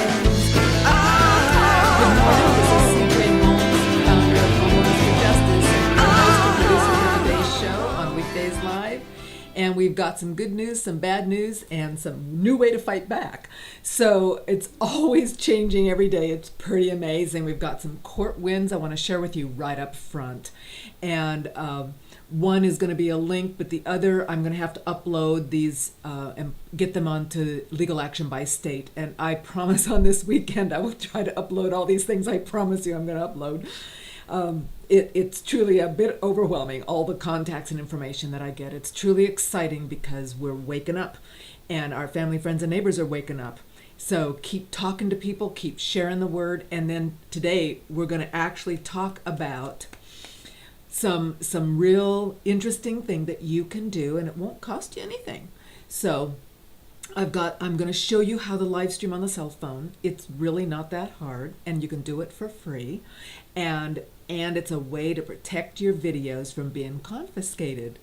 Good morning, this is CJ Holmes, founder of Homes for Justice and host and producer for today's show on Weekdays Live. And we've got some good news, some bad news, and some new way to fight back. So it's always changing every day. It's pretty amazing. We've got some court wins I want to share with you right up front. And one is going to be a link, but the other I'm going to have to upload these and get them onto legal action by state. And I promise on this weekend I will try to upload all these things. I promise you I'm going to upload. It's truly a bit overwhelming, all the contacts and information that I get. It's truly exciting because we're waking up and our family, friends, and neighbors are waking up. So keep talking to people, keep sharing the word. And then today we're going to actually talk about some real interesting thing that you can do, and it won't cost you anything. So I'm going to show you how to live stream on the cell phone. It's really not that hard, and you can do it for free. And it's a way to protect your videos from being confiscated.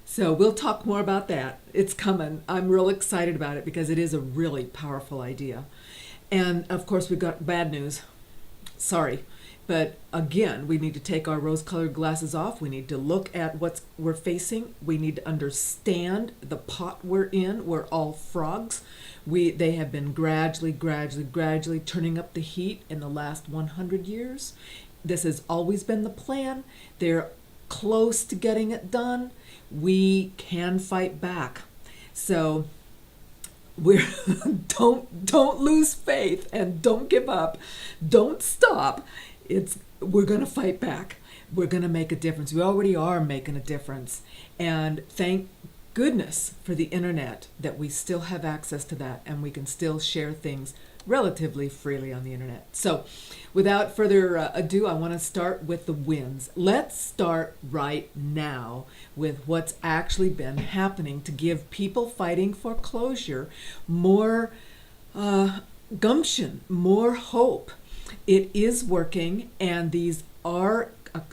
So we'll talk more about that. It's coming. I'm real excited about it because it is a really powerful idea. And of course, we've got bad news. Sorry. But again, we need to take our rose-colored glasses off. We need to look at what we're facing. We need to understand the pot we're in. We're all frogs. They have been gradually turning up the heat in the last 100 years. This has always been the plan. They're close to getting it done. We can fight back. So we're don't lose faith and don't give up. Don't stop. We're going to fight back. We're going to make a difference. We already are making a difference. And thank goodness for the internet that we still have access to that and we can still share things relatively freely on the internet. So without further ado, I want to start with the wins. Let's start right now with what's actually been happening to give people fighting foreclosure more gumption, more hope. It is working, and these are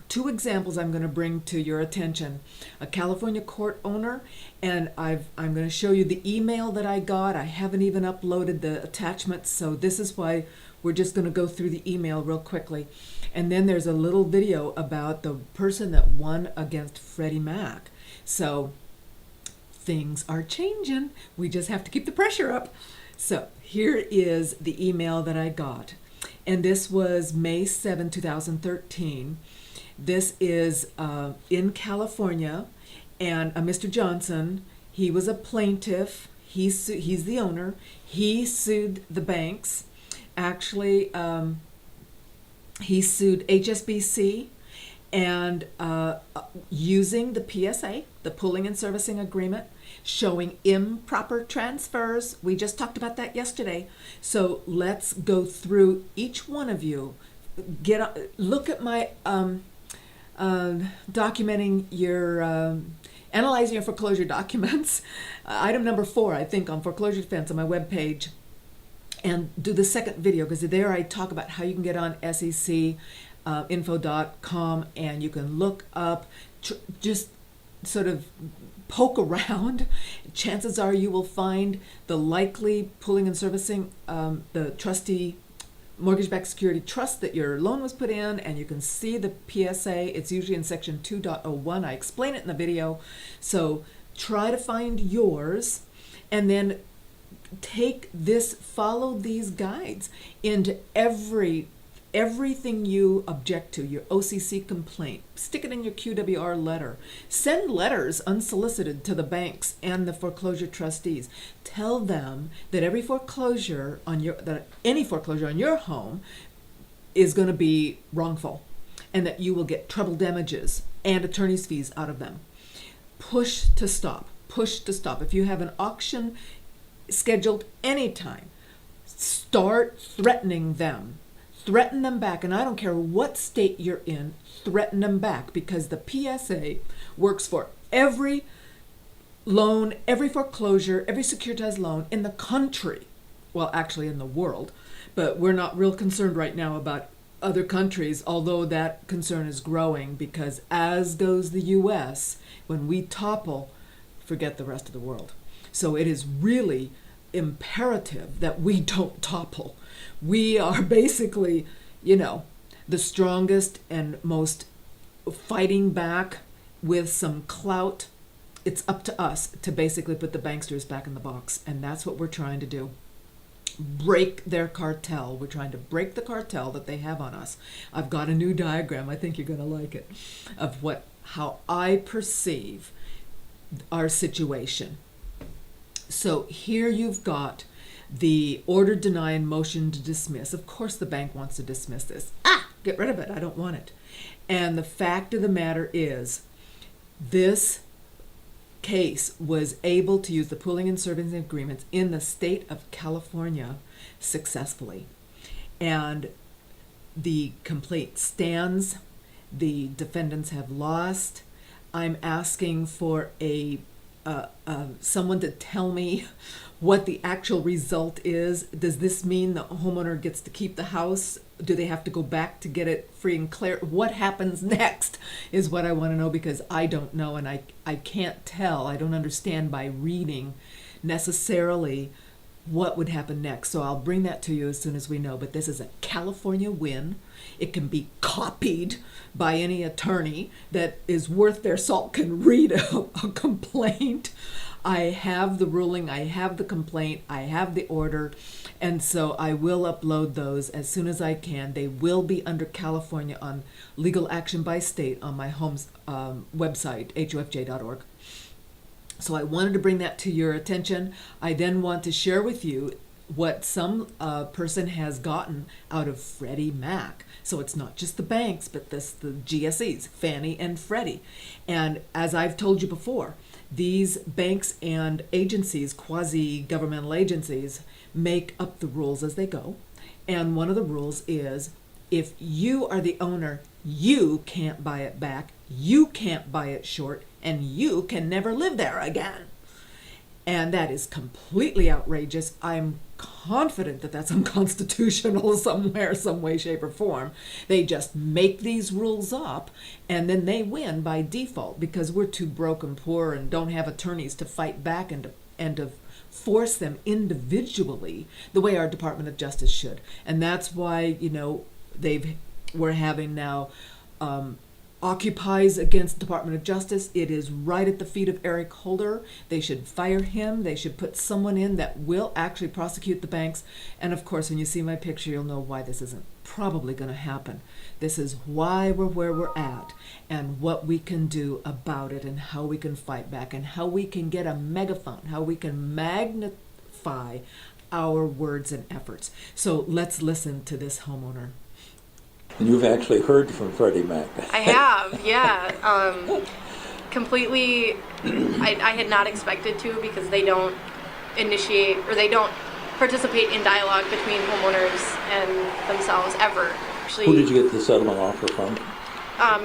two examples I'm going to bring to your attention. A California court owner, and I'm going to show you the email that I got. I haven't even uploaded the attachments, so this is why we're just going to go through the email real quickly. And then there's a little video about the person that won against Freddie Mac. So things are changing. We just have to keep the pressure up. So here is the email that I got. And this was May 7, 2013. This is in California, and Mr. Johnson, he was a plaintiff. He's the owner. He sued the banks. Actually, he sued HSBC and using the PSA, the pooling and servicing agreement, showing improper transfers. We just talked about that yesterday. So let's go through each one of you. Look at my documenting your analyzing your foreclosure documents. Item number 4, I think, on foreclosure defense on my webpage. And do the second video, because there I talk about how you can get on secinfo.com and you can look up, just sort of poke around. Chances are you will find the likely pooling and servicing, the trustee mortgage-backed security trust that your loan was put in, and you can see the PSA. It's usually in section 2.01. I explain it in the video. So try to find yours, and then follow these guides into everything you object to, your OCC complaint. Stick it in your QWR letter. Send letters unsolicited to the banks and the foreclosure trustees. Tell them that any foreclosure on your home is going to be wrongful, and that you will get treble damages and attorney's fees out of them. Push to stop. Push to stop. If you have an auction scheduled anytime, start threatening them. Threaten them back, and I don't care what state you're in, threaten them back, because the PSA works for every loan, every foreclosure, every securitized loan in the country. Well, actually in the world, but we're not real concerned right now about other countries, although that concern is growing, because as goes the US, when we topple, forget the rest of the world. So it is really imperative that we don't topple. We are basically, the strongest and most fighting back with some clout. It's up to us to basically put the banksters back in the box, and that's what we're trying to do. Break their cartel. We're trying to break the cartel that they have on us. I've got a new diagram, I think you're going to like it, of how I perceive our situation. So here you've got the order denying motion to dismiss. Of course the bank wants to dismiss this. Get rid of it. I don't want it. And the fact of the matter is, this case was able to use the pooling and servicing agreements in the state of California successfully. And the complaint stands. The defendants have lost. I'm asking for someone to tell me what the actual result is. Does this mean the homeowner gets to keep the house? Do they have to go back to get it free and clear? What happens next is what I want to know, because I don't know, and I can't tell. I don't understand by reading necessarily what would happen next. So I'll bring that to you as soon as we know. But this is a California win. It can be copied by any attorney that is worth their salt, can read a complaint. I have the ruling, I have the complaint, I have the order, and so I will upload those as soon as I can. They will be under California on legal action by state on my Holmes website, hofj.org. So I wanted to bring that to your attention. I then want to share with you what some person has gotten out of Freddie Mac. So it's not just the banks, but the GSEs, Fannie and Freddie. And as I've told you before, these banks and agencies, quasi-governmental agencies, make up the rules as they go. And one of the rules is, if you are the owner, you can't buy it back, you can't buy it short, and you can never live there again. And that is completely outrageous. I'm confident that that's unconstitutional somewhere, some way, shape, or form. They just make these rules up, and then they win by default because we're too broke and poor and don't have attorneys to fight back and to force them individually the way our Department of Justice should. And that's why, we're having now occupies against Department of Justice. It is right at the feet of Eric Holder. They should fire him. They should put someone in that will actually prosecute the banks. And of course, when you see my picture, you'll know why this isn't probably going to happen. This is why we're where we're at, and what we can do about it, and how we can fight back, and how we can get a megaphone, how we can magnify our words and efforts. So let's listen to this homeowner. And you've actually heard from Freddie Mac. I have, yeah. Completely, I had not expected to, because they don't initiate, or they don't participate in dialogue between homeowners and themselves ever. Actually, who did you get the settlement offer from?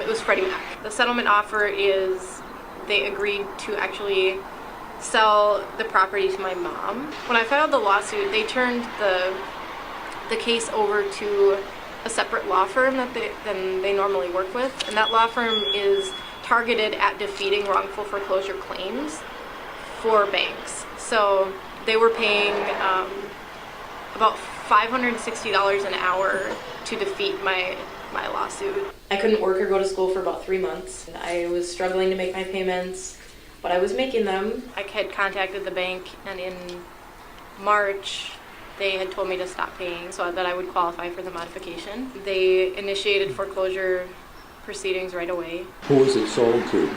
It was Freddie Mac. The settlement offer is they agreed to actually sell the property to my mom. When I filed the lawsuit, they turned the case over to a separate law firm than they normally work with, and that law firm is targeted at defeating wrongful foreclosure claims for banks. So they were paying about $560 an hour to defeat my lawsuit. I couldn't work or go to school for about 3 months. I was struggling to make my payments, but I was making them. I had contacted the bank, and in March they had told me to stop paying so that I would qualify for the modification. They initiated foreclosure proceedings right away. Who was it sold to?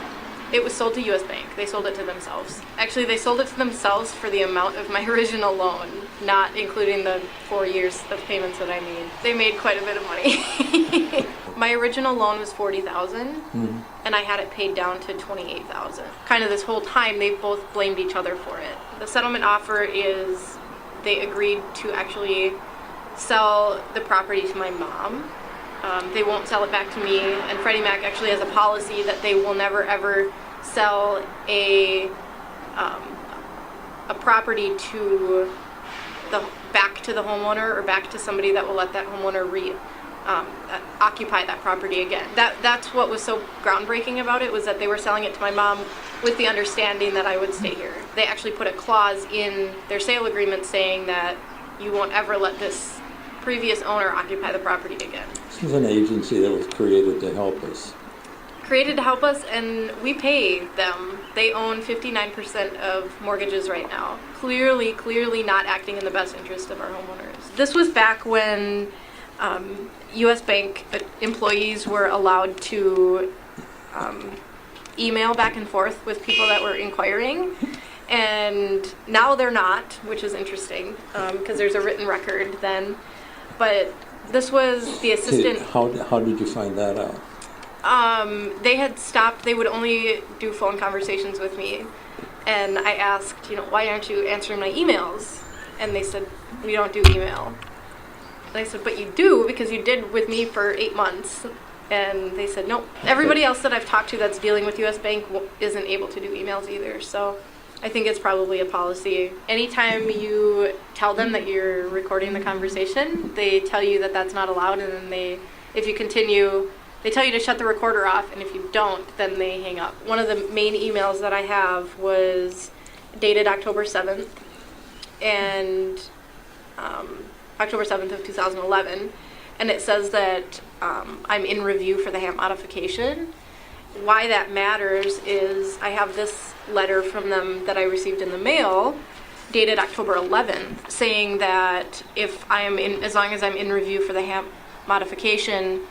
It was sold to U.S. Bank. They sold it to themselves. Actually, they sold it to themselves for the amount of my original loan, not including the 4 years of payments that I made. They made quite a bit of money. My original loan was $40,000, and I had it paid down to $28,000. Kind of this whole time, they both blamed each other for it. The settlement offer is they agreed to actually sell the property to my mom. They won't sell it back to me, and Freddie Mac actually has a policy that they will never ever sell a property back to the homeowner, or back to somebody that will let that homeowner occupy that property again. That's what was so groundbreaking about it, was that they were selling it to my mom with the understanding that I would stay here. They actually put a clause in their sale agreement saying that you won't ever let this previous owner occupy the property again. This is an agency that was created to help us. Created to help us, and we pay them. They own 59% of mortgages right now. Clearly not acting in the best interest of our homeowners. This was back when U.S. Bank employees were allowed to email back and forth with people that were inquiring, and now they're not, which is interesting because there's a written record then. But this was the assistant. How did you find that out? They had stopped. They would only do phone conversations with me, and I asked, why aren't you answering my emails? And they said, we don't do email. And I said, but you do, because you did with me for 8 months. And they said, nope. Everybody else that I've talked to that's dealing with U.S. Bank isn't able to do emails either. So I think it's probably a policy. Anytime you tell them that you're recording the conversation, they tell you that that's not allowed, and then if you continue, they tell you to shut the recorder off, and if you don't, then they hang up. One of the main emails that I have was dated October 7th, and October 7th of 2011, and it says that I'm in review for the HAMP modification. Why that matters is I have this letter from them that I received in the mail, dated October 11th, saying that as long as I'm in review for the HAMP modification,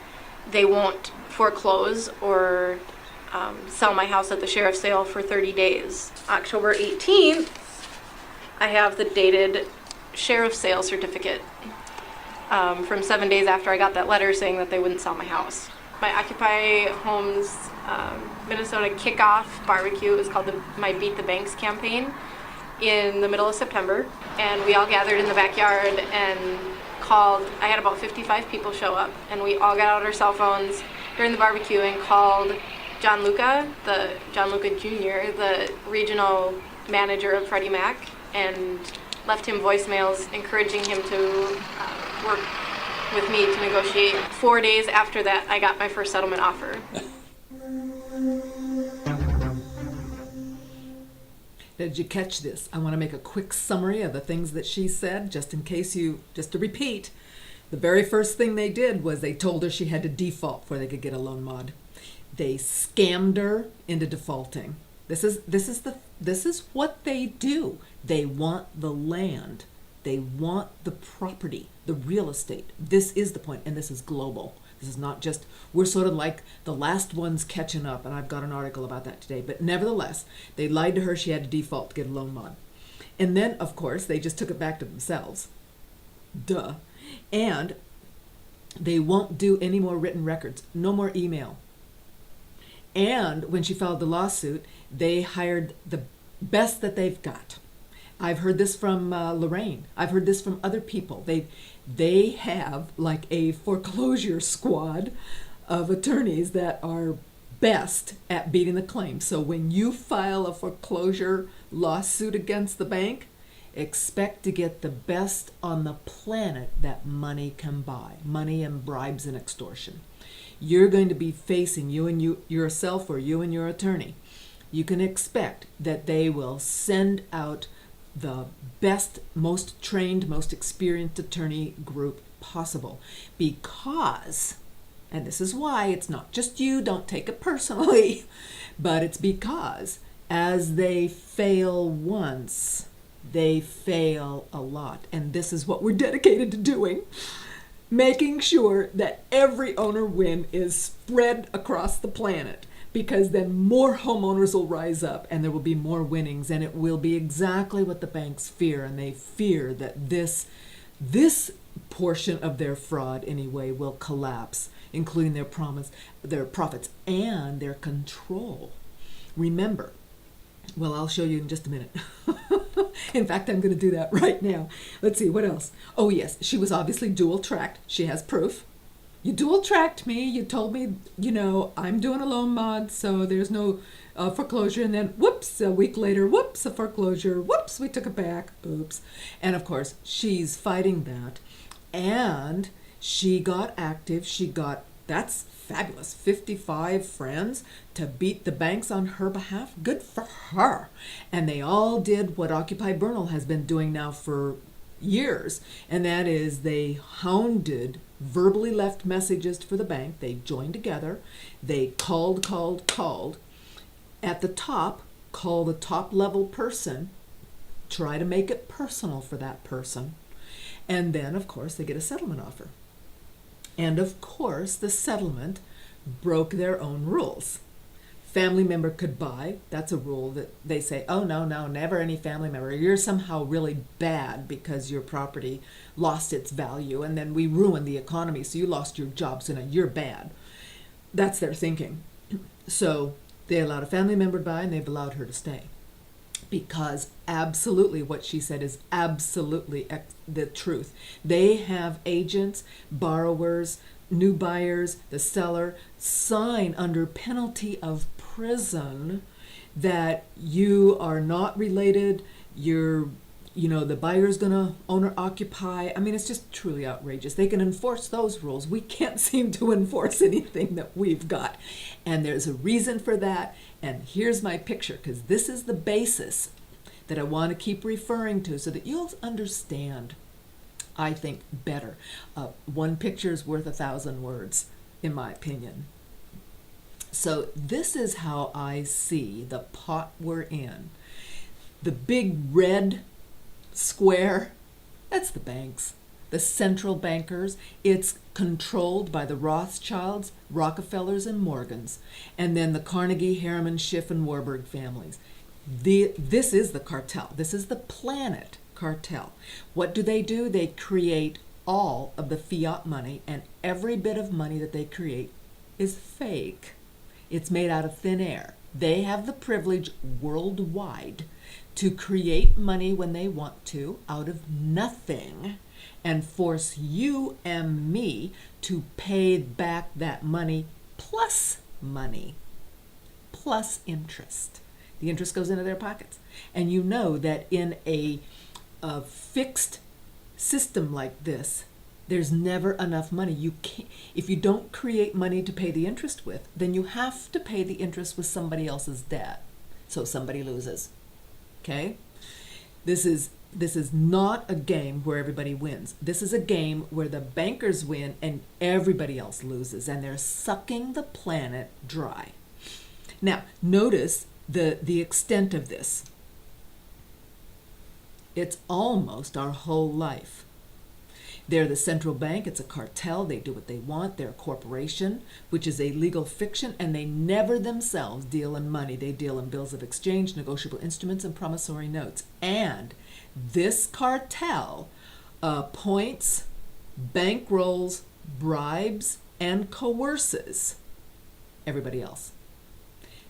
they won't foreclose or sell my house at the sheriff's sale for 30 days. October 18th, I have the dated sheriff's sale certificate from 7 days after I got that letter saying that they wouldn't sell my house. My Occupy Holmes Minnesota kickoff barbecue is called my Beat the Banks campaign in the middle of September, and we all gathered in the backyard and called. I had about 55 people show up, and we all got out our cell phones during the barbecue and called John Luca Jr., the regional manager of Freddie Mac, and left him voicemails encouraging him to work with me to negotiate. 4 days after that, I got my first settlement offer. Did you catch this? I want to make a quick summary of the things that she said, just to repeat. The very first thing they did was they told her she had to default before they could get a loan mod. They scammed her into defaulting. This is what they do. They want the land. They want the property, the real estate. This is the point, and this is global. This is not just, we're sort of like the last ones catching up, and I've got an article about that today. But nevertheless, they lied to her. She had to default to get a loan mod. And then, of course, they just took it back to themselves. Duh. And they won't do any more written records, no more email. And when she filed the lawsuit, they hired the best that they've got. I've heard this from Lorraine. I've heard this from other people. They have like a foreclosure squad of attorneys that are best at beating the claim. So when you file a foreclosure lawsuit against the bank, expect to get the best on the planet that money can buy. Money and bribes and extortion. You're going to be facing, you and yourself or you and your attorney. You can expect that they will send out the best, most trained, most experienced attorney group possible, because, and this is why it's not just you, don't take it personally, but it's because as they fail once, they fail a lot. And this is what we're dedicated to doing, making sure that every owner win is spread across the planet, because then more homeowners will rise up and there will be more winnings, and it will be exactly what the banks fear. And they fear that this portion of their fraud anyway will collapse, including their profits and their control. Remember, well, I'll show you in just a minute. In fact, I'm going to do that right now. Let's see, what else? Oh yes, she was obviously dual tracked. She has proof. You dual tracked me. You told me, I'm doing a loan mod, so there's no foreclosure. And then, whoops, a week later, whoops, a foreclosure. Whoops, we took it back. Oops. And of course, she's fighting that. And she got active. That's fabulous, 55 friends to beat the banks on her behalf. Good for her. And they all did what Occupy Bernal has been doing now for years, and that is they hounded, verbally left messages for the bank. They joined together. They called. At the top, call the top level person, try to make it personal for that person, and then, of course, they get a settlement offer. And, of course, the settlement broke their own rules. Family member could buy. That's a rule that they say, oh, no, never any family member. You're somehow really bad because your property lost its value, and then we ruined the economy, so you lost your job, so now you're bad. That's their thinking. So they allowed a family member to buy, and they've allowed her to stay. Because absolutely what she said is absolutely the truth. They have agents, borrowers, new buyers, the seller, sign under penalty of prison that you are not related, the buyer's gonna owner occupy. I mean, it's just truly outrageous. They can enforce those rules. We can't seem to enforce anything that we've got. And there's a reason for that. And here's my picture, because this is the basis that I want to keep referring to so that you'll understand, I think, better. One picture is worth 1,000 words, in my opinion. So this is how I see the pot we're in. The big red square, that's the banks, the central bankers. It's controlled by the Rothschilds, Rockefellers, and Morgans, and then the Carnegie, Harriman, Schiff, and Warburg families. This is the cartel. This is the planet cartel. What do? They create all of the fiat money, and every bit of money that they create is fake. It's made out of thin air. They have the privilege worldwide to create money when they want to out of nothing and force you and me to pay back that money plus interest. The interest goes into their pockets. And you know that in a fixed system like this, there's never enough money. You can't, if you don't create money to pay the interest with, then you have to pay the interest with somebody else's debt. So somebody loses. Okay? This is not a game where everybody wins. This is a game where the bankers win and everybody else loses, and they're sucking the planet dry. Now, notice the extent of this. It's almost our whole life. They're the central bank. It's a cartel. They do what they want. They're a corporation, which is a legal fiction, and they never themselves deal in money. They deal in bills of exchange, negotiable instruments, and promissory notes. And this cartel appoints, bankrolls, bribes, and coerces everybody else.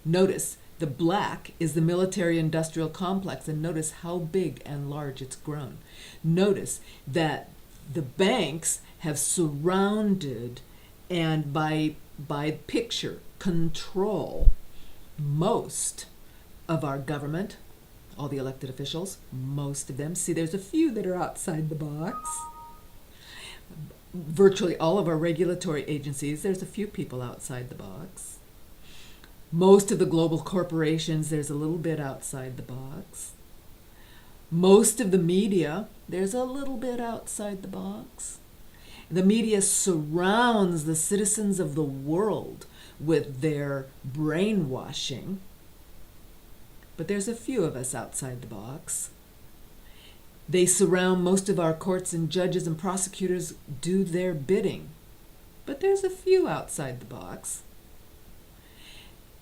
Notice the black is the military-industrial complex, and notice how big and large it's grown. Notice that the banks have surrounded and by picture control most of our government, all the elected officials, most of them. See, there's a few that are outside the box. Virtually all of our regulatory agencies, there's a few people outside the box. Most of the global corporations, there's a little bit outside the box. Most of the media, there's a little bit outside the box. The media surrounds the citizens of the world with their brainwashing. But there's a few of us outside the box. They surround most of our courts, and judges and prosecutors do their bidding. But there's a few outside the box.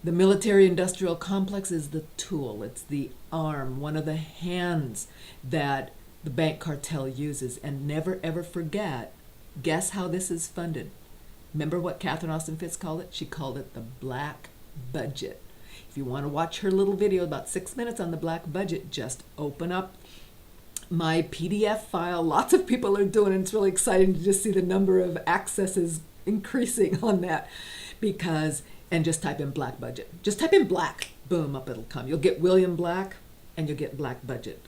The military-industrial complex is the tool. It's the arm, one of the hands that the bank cartel uses. And never, ever forget, guess how this is funded? Remember what Catherine Austin Fitts called it? She called it the black budget. If you want to watch her little video, about 6 minutes on the black budget, just open up my PDF file. Lots of people are doing it. It's really exciting to just see the number of accesses increasing on that, and just type in black budget. Just type in black, boom, up it'll come. You'll get William Black and you'll get black budget.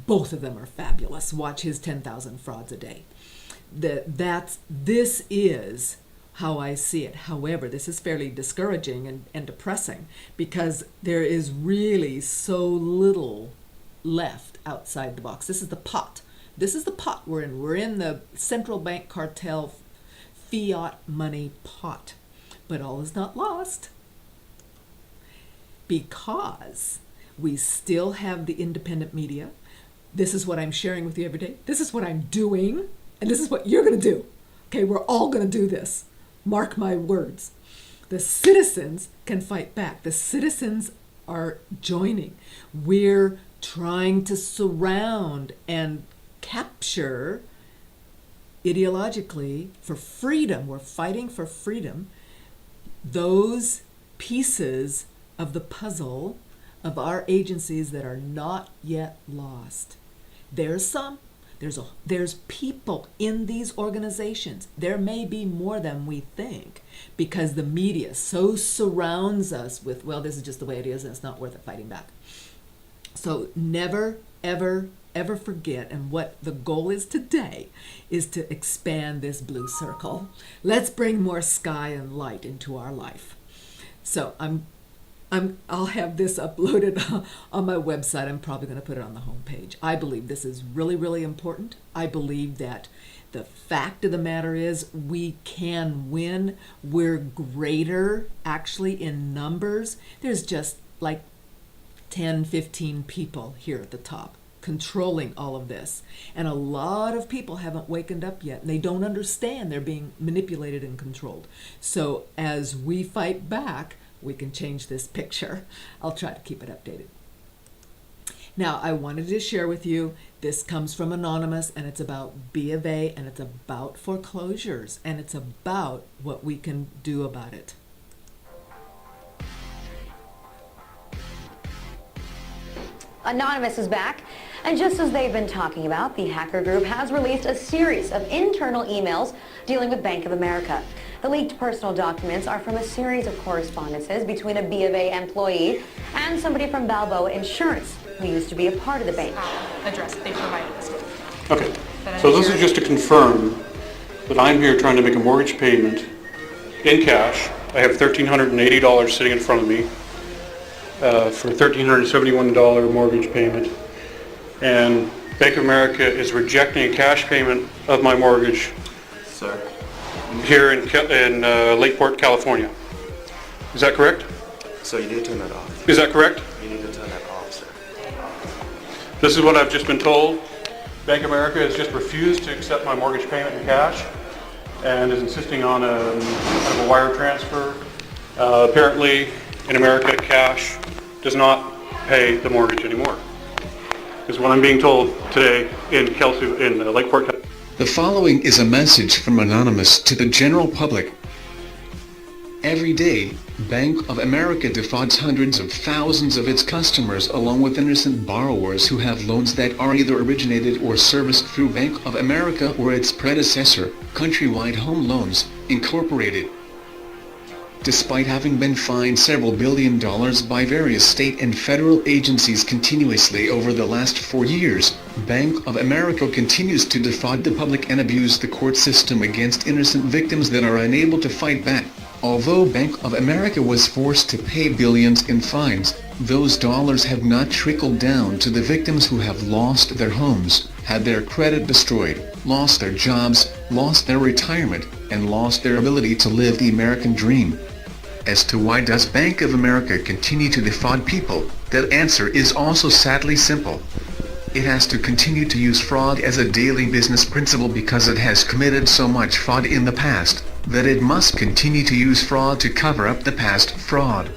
Both of them are fabulous. Watch his 10,000 frauds a day. This is how I see it. However, this is fairly discouraging and depressing because there is really so little left outside the box. This is the pot This is the pot we're in. We're in the central bank cartel fiat money pot. But all is not lost, because we still have the independent media. This is what I'm sharing with you every day. This is what I'm doing, and this is what you're going to do. Okay, we're all going to do this. Mark my words. The citizens can fight back. The citizens are joining. We're trying to surround and capture ideologically for freedom. We're fighting for freedom. Those pieces of the puzzle of our agencies that are not yet lost. There's people in these organizations. There may be more than we think, because the media so surrounds us with, well, this is just the way it is and it's not worth it fighting back. So never, ever, ever forget, and what the goal is today is to expand this blue circle. Let's bring more sky and light into our life. So I'll have this uploaded on my website. I'm probably going to put it on the homepage. I believe this is really, really important. I believe that the fact of the matter is we can win. We're greater actually in numbers. There's just like 10, 15 people here at the top controlling all of this. And a lot of people haven't wakened up yet, and they don't understand they're being manipulated and controlled. So as we fight back, we can change this picture. I'll try to keep it updated. Now, I wanted to share with you, this comes from Anonymous, and it's about B of A, and it's about foreclosures, and it's about what we can do about it. Anonymous is back, and just as they've been talking about, the hacker group has released a series of internal emails dealing with Bank of America. The leaked personal documents are from a series of correspondences between a B of A employee and somebody from Balboa Insurance, who used to be a part of the bank. Address they provided us with. Okay, so this is just to confirm that I'm here trying to make a mortgage payment in cash. I have $1,380 sitting in front of me for a $1,371 mortgage payment, and Bank of America is rejecting a cash payment of my mortgage here in Lakeport, California. Is that correct? So you need to turn that off. Is that correct? You need to turn that off, sir. This is what I've just been told. Bank of America has just refused to accept my mortgage payment in cash and is insisting on kind of a wire transfer. Apparently, in America, cash does not pay the mortgage anymore, is what I'm being told today in Lakeport. The following is a message from Anonymous to the general public. Every day, Bank of America defrauds hundreds of thousands of its customers, along with innocent borrowers who have loans that are either originated or serviced through Bank of America or its predecessor, Countrywide Home Loans, Incorporated. Despite having been fined several $billion by various state and federal agencies continuously over the last 4 years, Bank of America continues to defraud the public and abuse the court system against innocent victims that are unable to fight back. Although Bank of America was forced to pay billions in fines, those dollars have not trickled down to the victims who have lost their homes, had their credit destroyed, lost their jobs, lost their retirement, and lost their ability to live the American dream. As to why does Bank of America continue to defraud people, that answer is also sadly simple. It has to continue to use fraud as a daily business principle because it has committed so much fraud in the past, that it must continue to use fraud to cover up the past fraud.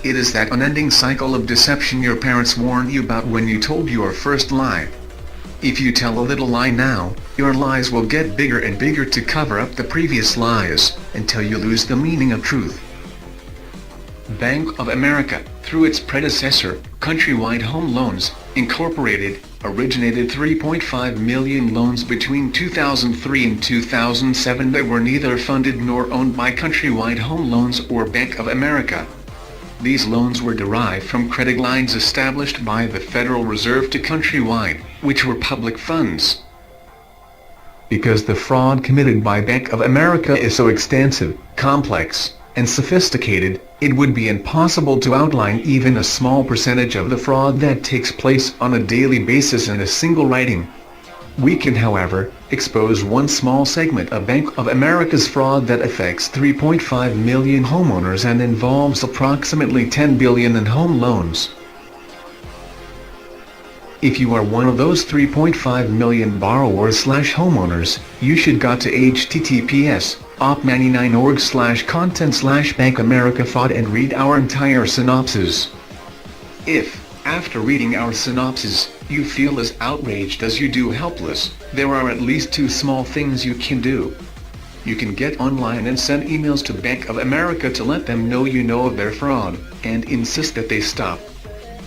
It is that unending cycle of deception your parents warned you about when you told your first lie. If you tell a little lie now, your lies will get bigger and bigger to cover up the previous lies, until you lose the meaning of truth. Bank of America, through its predecessor, Countrywide Home Loans, Incorporated, originated 3.5 million loans between 2003 and 2007 that were neither funded nor owned by Countrywide Home Loans or Bank of America. These loans were derived from credit lines established by the Federal Reserve to Countrywide, which were public funds. Because the fraud committed by Bank of America is so extensive, complex, and sophisticated, it would be impossible to outline even a small percentage of the fraud that takes place on a daily basis in a single writing. We can, however, expose one small segment of Bank of America's fraud that affects 3.5 million homeowners and involves approximately $10 billion in home loans. If you are one of those 3.5 million borrowers/homeowners, you should go to https:/op99org/content/bankamerica fraud and read our entire synopsis. If, after reading our synopsis, you feel as outraged as you do helpless, there are at least two small things you can do. You can get online and send emails to Bank of America to let them know you know of their fraud, and insist that they stop.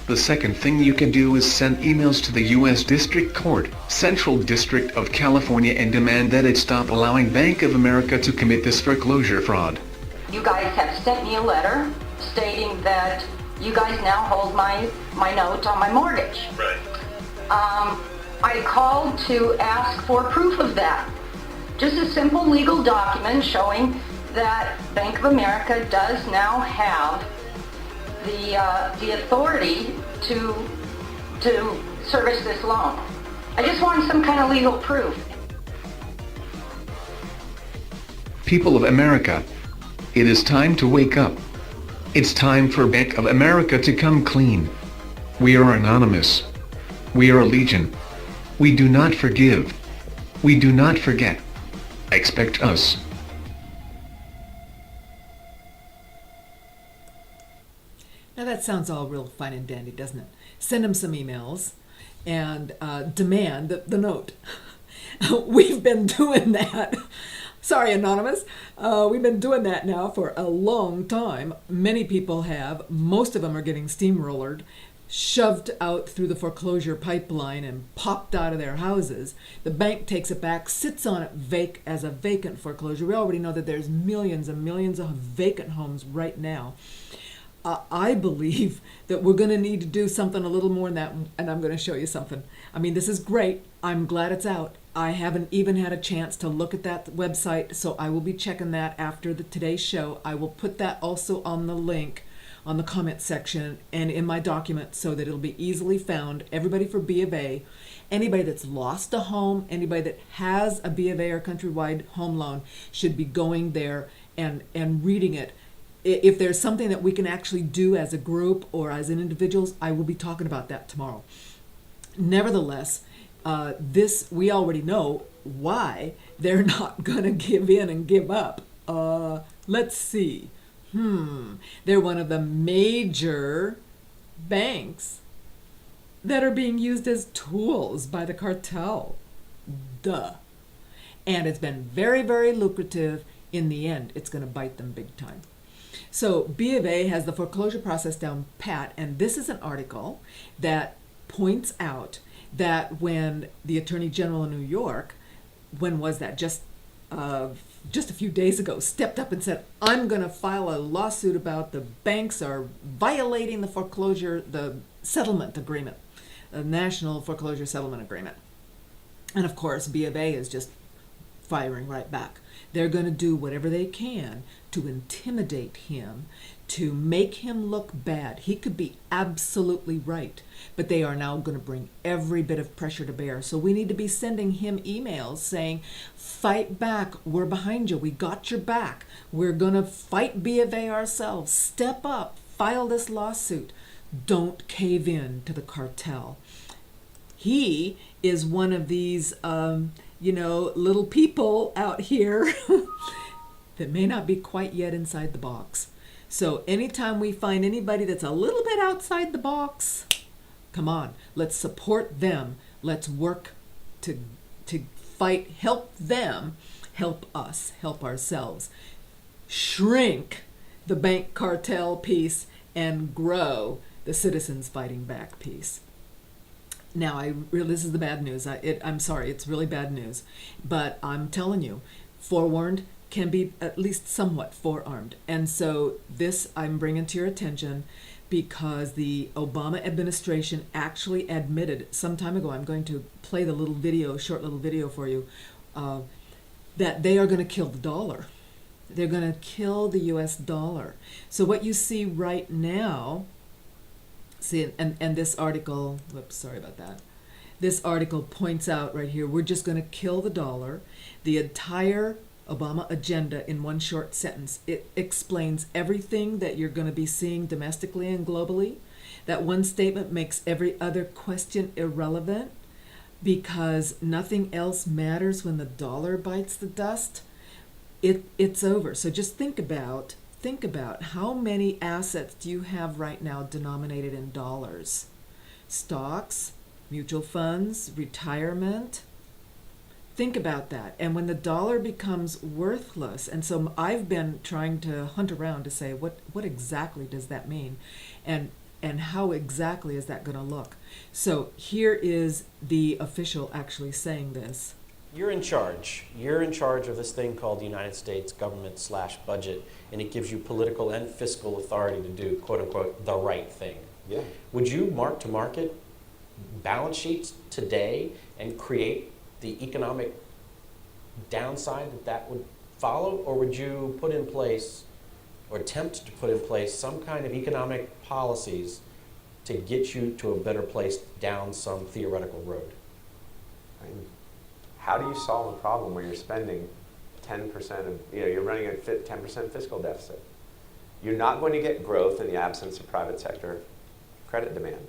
The second thing you can do is send emails to the U.S. District Court, Central District of California, and demand that it stop allowing Bank of America to commit this foreclosure fraud. You guys have sent me a letter stating that you guys now hold my note on my mortgage. Right. I called to ask for proof of that. Just a simple legal document showing that Bank of America does now have the authority to service this loan. I just want some kind of legal proof. People of America, it is time to wake up. It's time for Bank of America to come clean. We are anonymous. We are a legion. We do not forgive. We do not forget. Expect us. Now that sounds all real fine and dandy, doesn't it? Send them some emails and demand the note. We've been doing that. Sorry, Anonymous. We've been doing that now for a long time. Many people have. Most of them are getting steamrollered, shoved out through the foreclosure pipeline and popped out of their houses. The bank takes it back, sits on it as a vacant foreclosure. We already know that there's millions and millions of vacant homes right now. I believe that we're going to need to do something a little more than that, and I'm going to show you something. I mean, this is great. I'm glad it's out. I haven't even had a chance to look at that website, so I will be checking that after today's show. I will put that also on the link on the comment section and in my document so that it'll be easily found. Everybody for B of A, anybody that's lost a home, anybody that has a B of A or countrywide home loan should be going there and reading it. If there's something that we can actually do as a group or as an individuals, I will be talking about that tomorrow. Nevertheless, we already know why they're not going to give in and give up. Let's see. They're one of the major banks that are being used as tools by the cartel. Duh. And it's been very, very lucrative. In the end, it's going to bite them big time. So B of A has the foreclosure process down pat, and this is an article that points out that when the Attorney General in New York, when was that? Just a few days ago, stepped up and said, I'm going to file a lawsuit about the banks are violating the settlement agreement, the National Foreclosure Settlement Agreement. And of course, B of A is just firing right back. They're going to do whatever they can to intimidate him, to make him look bad. He could be absolutely right, but they are now going to bring every bit of pressure to bear. So we need to be sending him emails saying, fight back, we're behind you, we got your back, we're going to fight B of A ourselves, step up, file this lawsuit, don't cave in to the cartel. He is one of these little people out here that may not be quite yet inside the box. So anytime we find anybody that's a little bit outside the box, come on, let's support them. Let's work to fight, help them, help us, help ourselves. Shrink the bank cartel piece and grow the citizens fighting back piece. Now, this is the bad news. I'm sorry, it's really bad news. But I'm telling you, forewarned can be at least somewhat forearmed. And so this I'm bringing to your attention because the Obama administration actually admitted some time ago, I'm going to play the short little video for you, that they are going to kill the dollar. They're going to kill the US dollar. So what you see right now, and this article, whoops, sorry about that. This article points out right here, we're just going to kill the dollar. The entire Obama agenda in one short sentence. It explains everything that you're going to be seeing domestically and globally. That one statement makes every other question irrelevant because nothing else matters when the dollar bites the dust. It's over. So just think about how many assets do you have right now denominated in dollars? Stocks, mutual funds, retirement. Think about that. And when the dollar becomes worthless, and so I've been trying to hunt around to say what exactly does that mean, and how exactly is that going to look? So here is the official actually saying this. You're in charge. You're in charge of this thing called the United States government / budget, and it gives you political and fiscal authority to do, quote unquote, the right thing. Yeah. Would you mark to market balance sheets today and create the economic downside that would follow, or would you put in place or attempt to put in place some kind of economic policies to get you to a better place down some theoretical road? How do you solve a problem where you're spending 10% of, you're running a 10% fiscal deficit? You're not going to get growth in the absence of private sector credit demand.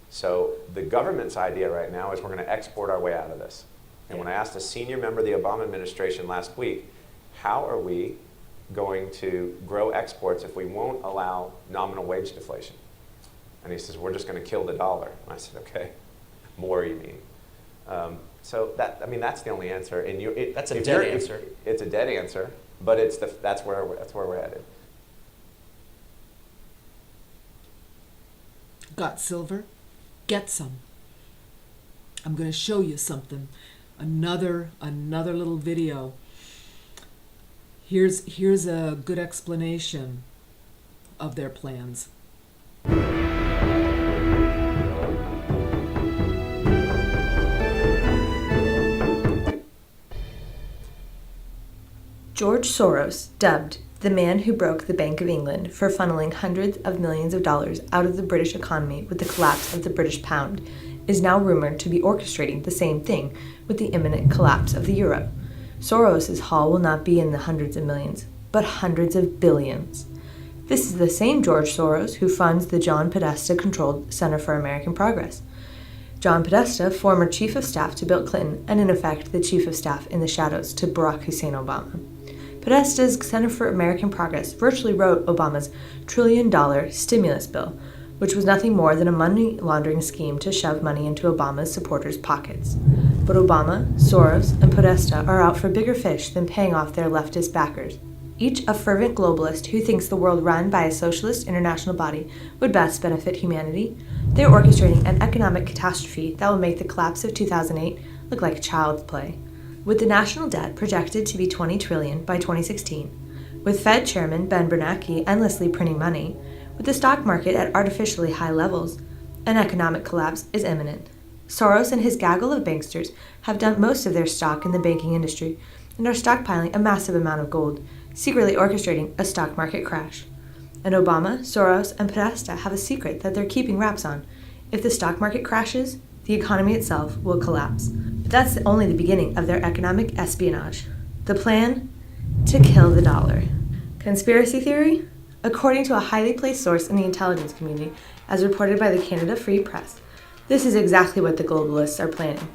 So the government's idea right now is we're going to export our way out of this. And when I asked a senior member of the Obama administration last week, how are we going to grow exports if we won't allow nominal wage deflation? And he says, we're just going to kill the dollar. And I said, okay, more you mean. So that's the only answer. And that's a dead answer. It's a dead answer, but that's where we're headed. Got silver? Get some. I'm going to show you something. Another little video. Here's a good explanation of their plans. George Soros, dubbed the man who broke the Bank of England for funneling hundreds of millions of dollars out of the British economy with the collapse of the British pound, is now rumored to be orchestrating the same thing with the imminent collapse of the euro. Soros's haul will not be in the hundreds of millions, but hundreds of billions. This is the same George Soros who funds the John Podesta-controlled Center for American Progress. John Podesta, former chief of staff to Bill Clinton, and in effect the chief of staff in the shadows to Barack Hussein Obama. Podesta's Center for American Progress virtually wrote Obama's trillion-dollar stimulus bill, which was nothing more than a money laundering scheme to shove money into Obama's supporters' pockets. But Obama, Soros, and Podesta are out for bigger fish than paying off their leftist backers, each a fervent globalist who thinks the world run by a socialist international body would best benefit humanity. They are orchestrating an economic catastrophe that will make the collapse of 2008 look like child's play. With the national debt projected to be $20 trillion by 2016, with Fed Chairman Ben Bernanke endlessly printing money, with the stock market at artificially high levels, an economic collapse is imminent. Soros and his gaggle of banksters have dumped most of their stock in the banking industry and are stockpiling a massive amount of gold, secretly orchestrating a stock market crash. And Obama, Soros, and Podesta have a secret that they're keeping wraps on. If the stock market crashes, the economy itself will collapse. But that's only the beginning of their economic espionage. The plan? To kill the dollar. Conspiracy theory? According to a highly placed source in the intelligence community, as reported by the Canada Free Press, this is exactly what the globalists are planning.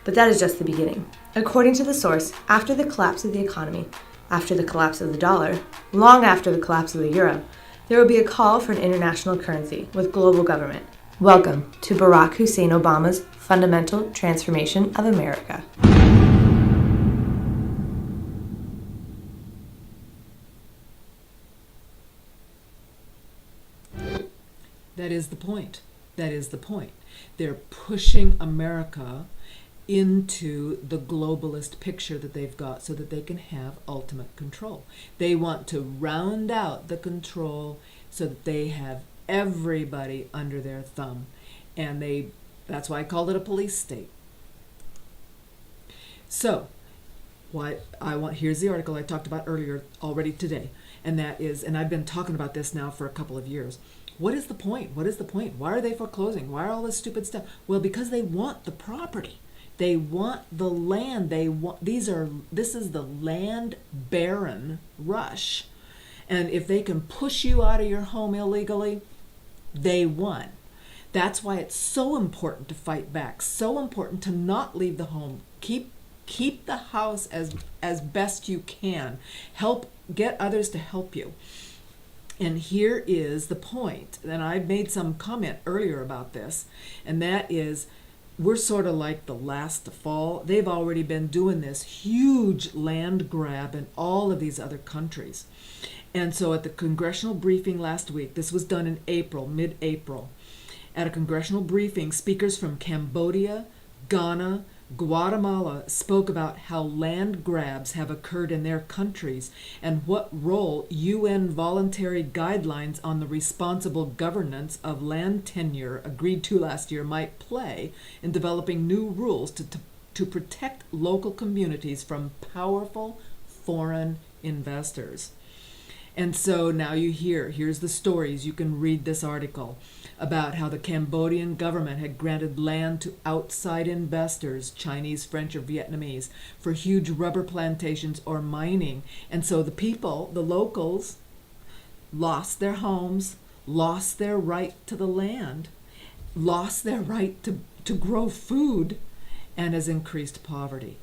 But that is just the beginning. According to the source, after the collapse of the economy, after the collapse of the dollar, long after the collapse of the euro, there will be a call for an international currency with global government. Welcome to Barack Hussein Obama's Fundamental Transformation of America. That is the point. That is the point. They're pushing America into the globalist picture that they've got so that they can have ultimate control. They want to round out the control so that they have everybody under their thumb. And that's why I called it a police state. So, Here's the article I talked about earlier already today, and that is, and I've been talking about this now for a couple of years. What is the point? What is the point? Why are they foreclosing? Why are all this stupid stuff? Well, because they want the property. They want the land. This is the land baron rush. And if they can push you out of your home illegally, they won. That's why it's so important to fight back, so important to not leave the home. Keep the house as best you can. Get others to help you. And here is the point, and I made some comment earlier about this, and that is, we're sort of like the last to fall. They've already been doing this huge land grab in all of these other countries. And so at the congressional briefing last week, this was done in April, mid-April, at a congressional briefing, speakers from Cambodia, Ghana, Guatemala spoke about how land grabs have occurred in their countries and what role UN voluntary guidelines on the responsible governance of land tenure agreed to last year might play in developing new rules to protect local communities from powerful foreign investors. And so now here's the stories. You can read this article about how the Cambodian government had granted land to outside investors, Chinese, French, or Vietnamese, for huge rubber plantations or mining. And so the people, the locals, lost their homes, lost their right to the land, lost their right to grow food, and has increased poverty.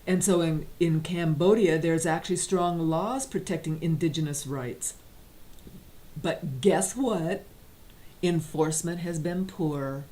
And so in Cambodia, there's actually strong laws protecting indigenous rights. But guess what? Enforcement has been poor.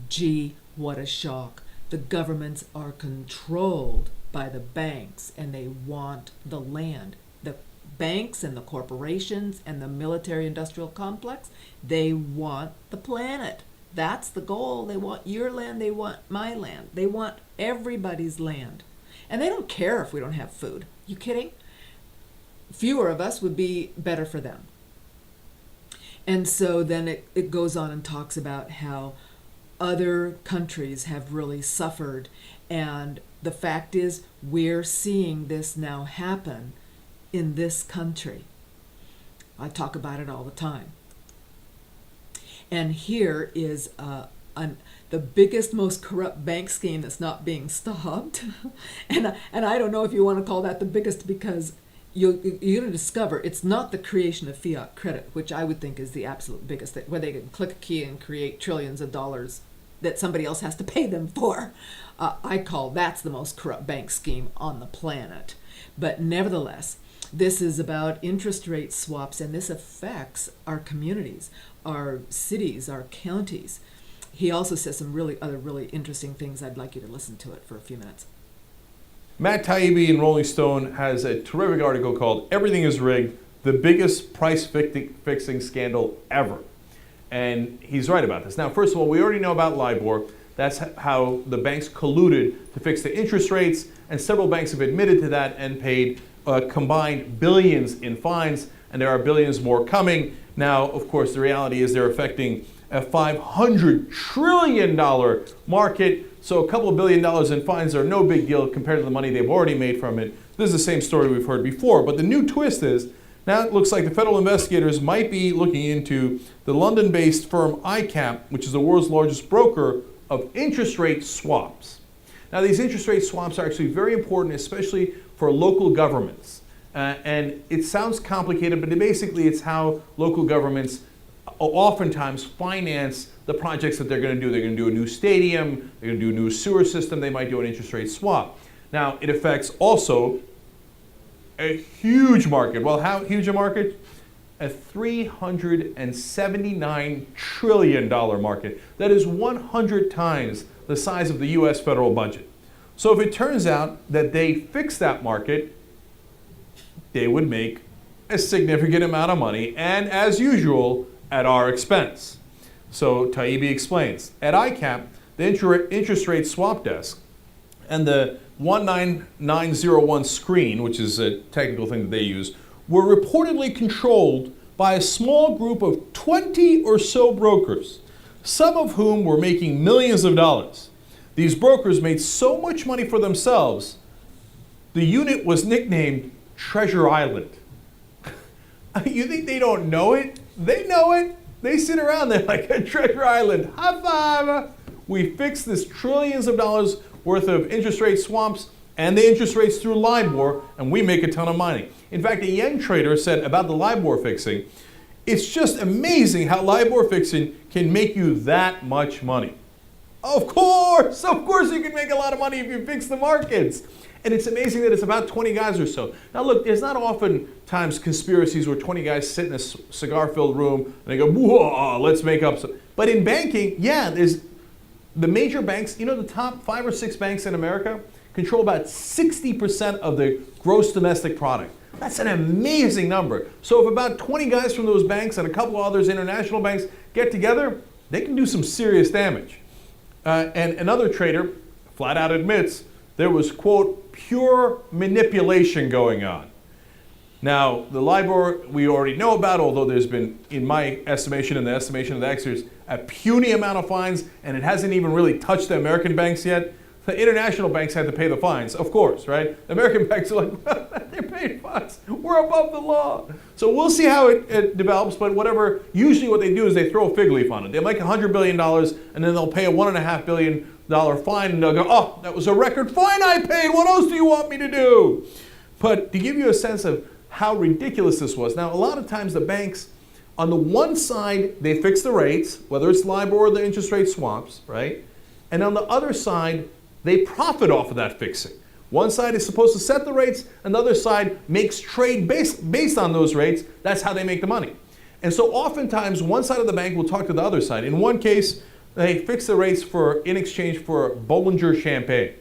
Gee, what a shock. The governments are controlled by the banks, and they want the land. The banks and the corporations and the military-industrial complex, they want the planet. That's the goal. They want your land. They want my land. They want everybody's land. And they don't care if we don't have food. You kidding? Fewer of us would be better for them. And so then it goes on and talks about how other countries have really suffered. And the fact is, we're seeing this now happen in this country. I talk about it all the time. And here is the biggest, most corrupt bank scheme that's not being stopped. and I don't know if you want to call that the biggest, because you're going to discover it's not the creation of fiat credit, which I would think is the absolute biggest thing, where they can click a key and create trillions of dollars that somebody else has to pay them for. I call that's the most corrupt bank scheme on the planet. But nevertheless, this is about interest rate swaps, and this affects our communities, our cities, our counties. He also says some other really interesting things. I'd like you to listen to it for a few minutes. Matt Taibbi in Rolling Stone has a terrific article called "Everything is Rigged, the Biggest Price Fixing Scandal Ever." And he's right about this. Now, first of all, we already know about LIBOR. That's how the banks colluded to fix the interest rates, and several banks have admitted to that and paid combined billions in fines, and there are billions more coming. Now, of course, the reality is they're affecting a $500 trillion market, so a couple of $1 billion in fines are no big deal compared to the money they've already made from it. This is the same story we've heard before, but the new twist is, now it looks like the federal investigators might be looking into the London-based firm ICAP, which is the world's largest broker of interest rate swaps. Now, these interest rate swaps are actually very important, especially for local governments. And it sounds complicated, but basically it's how local governments oftentimes finance the projects that they're going to do. They're going to do a new stadium, they're going to do a new sewer system, they might do an interest rate swap. Now, it affects also a huge market. Well, how huge a market? A $379 trillion market. That is 100 times the size of the US federal budget. So if it turns out that they fix that market, they would make a significant amount of money, and as usual, at our expense. So Taibbi explains, at ICAP, the interest rate swap desk and the 19901 screen, which is a technical thing that they use, were reportedly controlled by a small group of 20 or so brokers, some of whom were making millions of dollars. These brokers made so much money for themselves The unit was nicknamed Treasure Island. You think they don't know it? They know it. They sit around there like a Treasure Island. High five! We fixed this trillions of dollars worth of interest rate swaps and the interest rates through LIBOR, and we make a ton of money. In fact, a yen trader said about the LIBOR fixing, it's just amazing how LIBOR fixing can make you that much money. Of course you can make a lot of money if you fix the markets. And it's amazing that it's about 20 guys or so. Now look, there's not often times conspiracies where 20 guys sit in a cigar-filled room and they go, whoa, let's make up some. But in banking, yeah, there's the major banks, the top 5 or 6 banks in America control about 60% of the gross domestic product. That's an amazing number. So if about 20 guys from those banks and a couple others international banks get together, they can do some serious damage. And another trader flat out admits there was, quote, pure manipulation going on. Now, the LIBOR we already know about, although there's been, in my estimation and the estimation of the experts, a puny amount of fines, and it hasn't even really touched the American banks yet. The international banks had to pay the fines, of course, right? The American banks are like, they're paying fines. We're above the law. So we'll see how it develops, but whatever, usually what they do is they throw a fig leaf on it. They make $100 billion, and then they'll pay a $1.5 billion fine, and they'll go, oh, that was a record fine I paid. What else do you want me to do? But to give you a sense of how ridiculous this was, now a lot of times the banks, on the one side, they fix the rates, whether it's LIBOR or the interest rate swaps, right? And on the other side, they profit off of that fixing. One side is supposed to set the rates, and the other side makes trade based on those rates. That's how they make the money. And so oftentimes, one side of the bank will talk to the other side. In one case, they fix the rates in exchange for Bollinger champagne.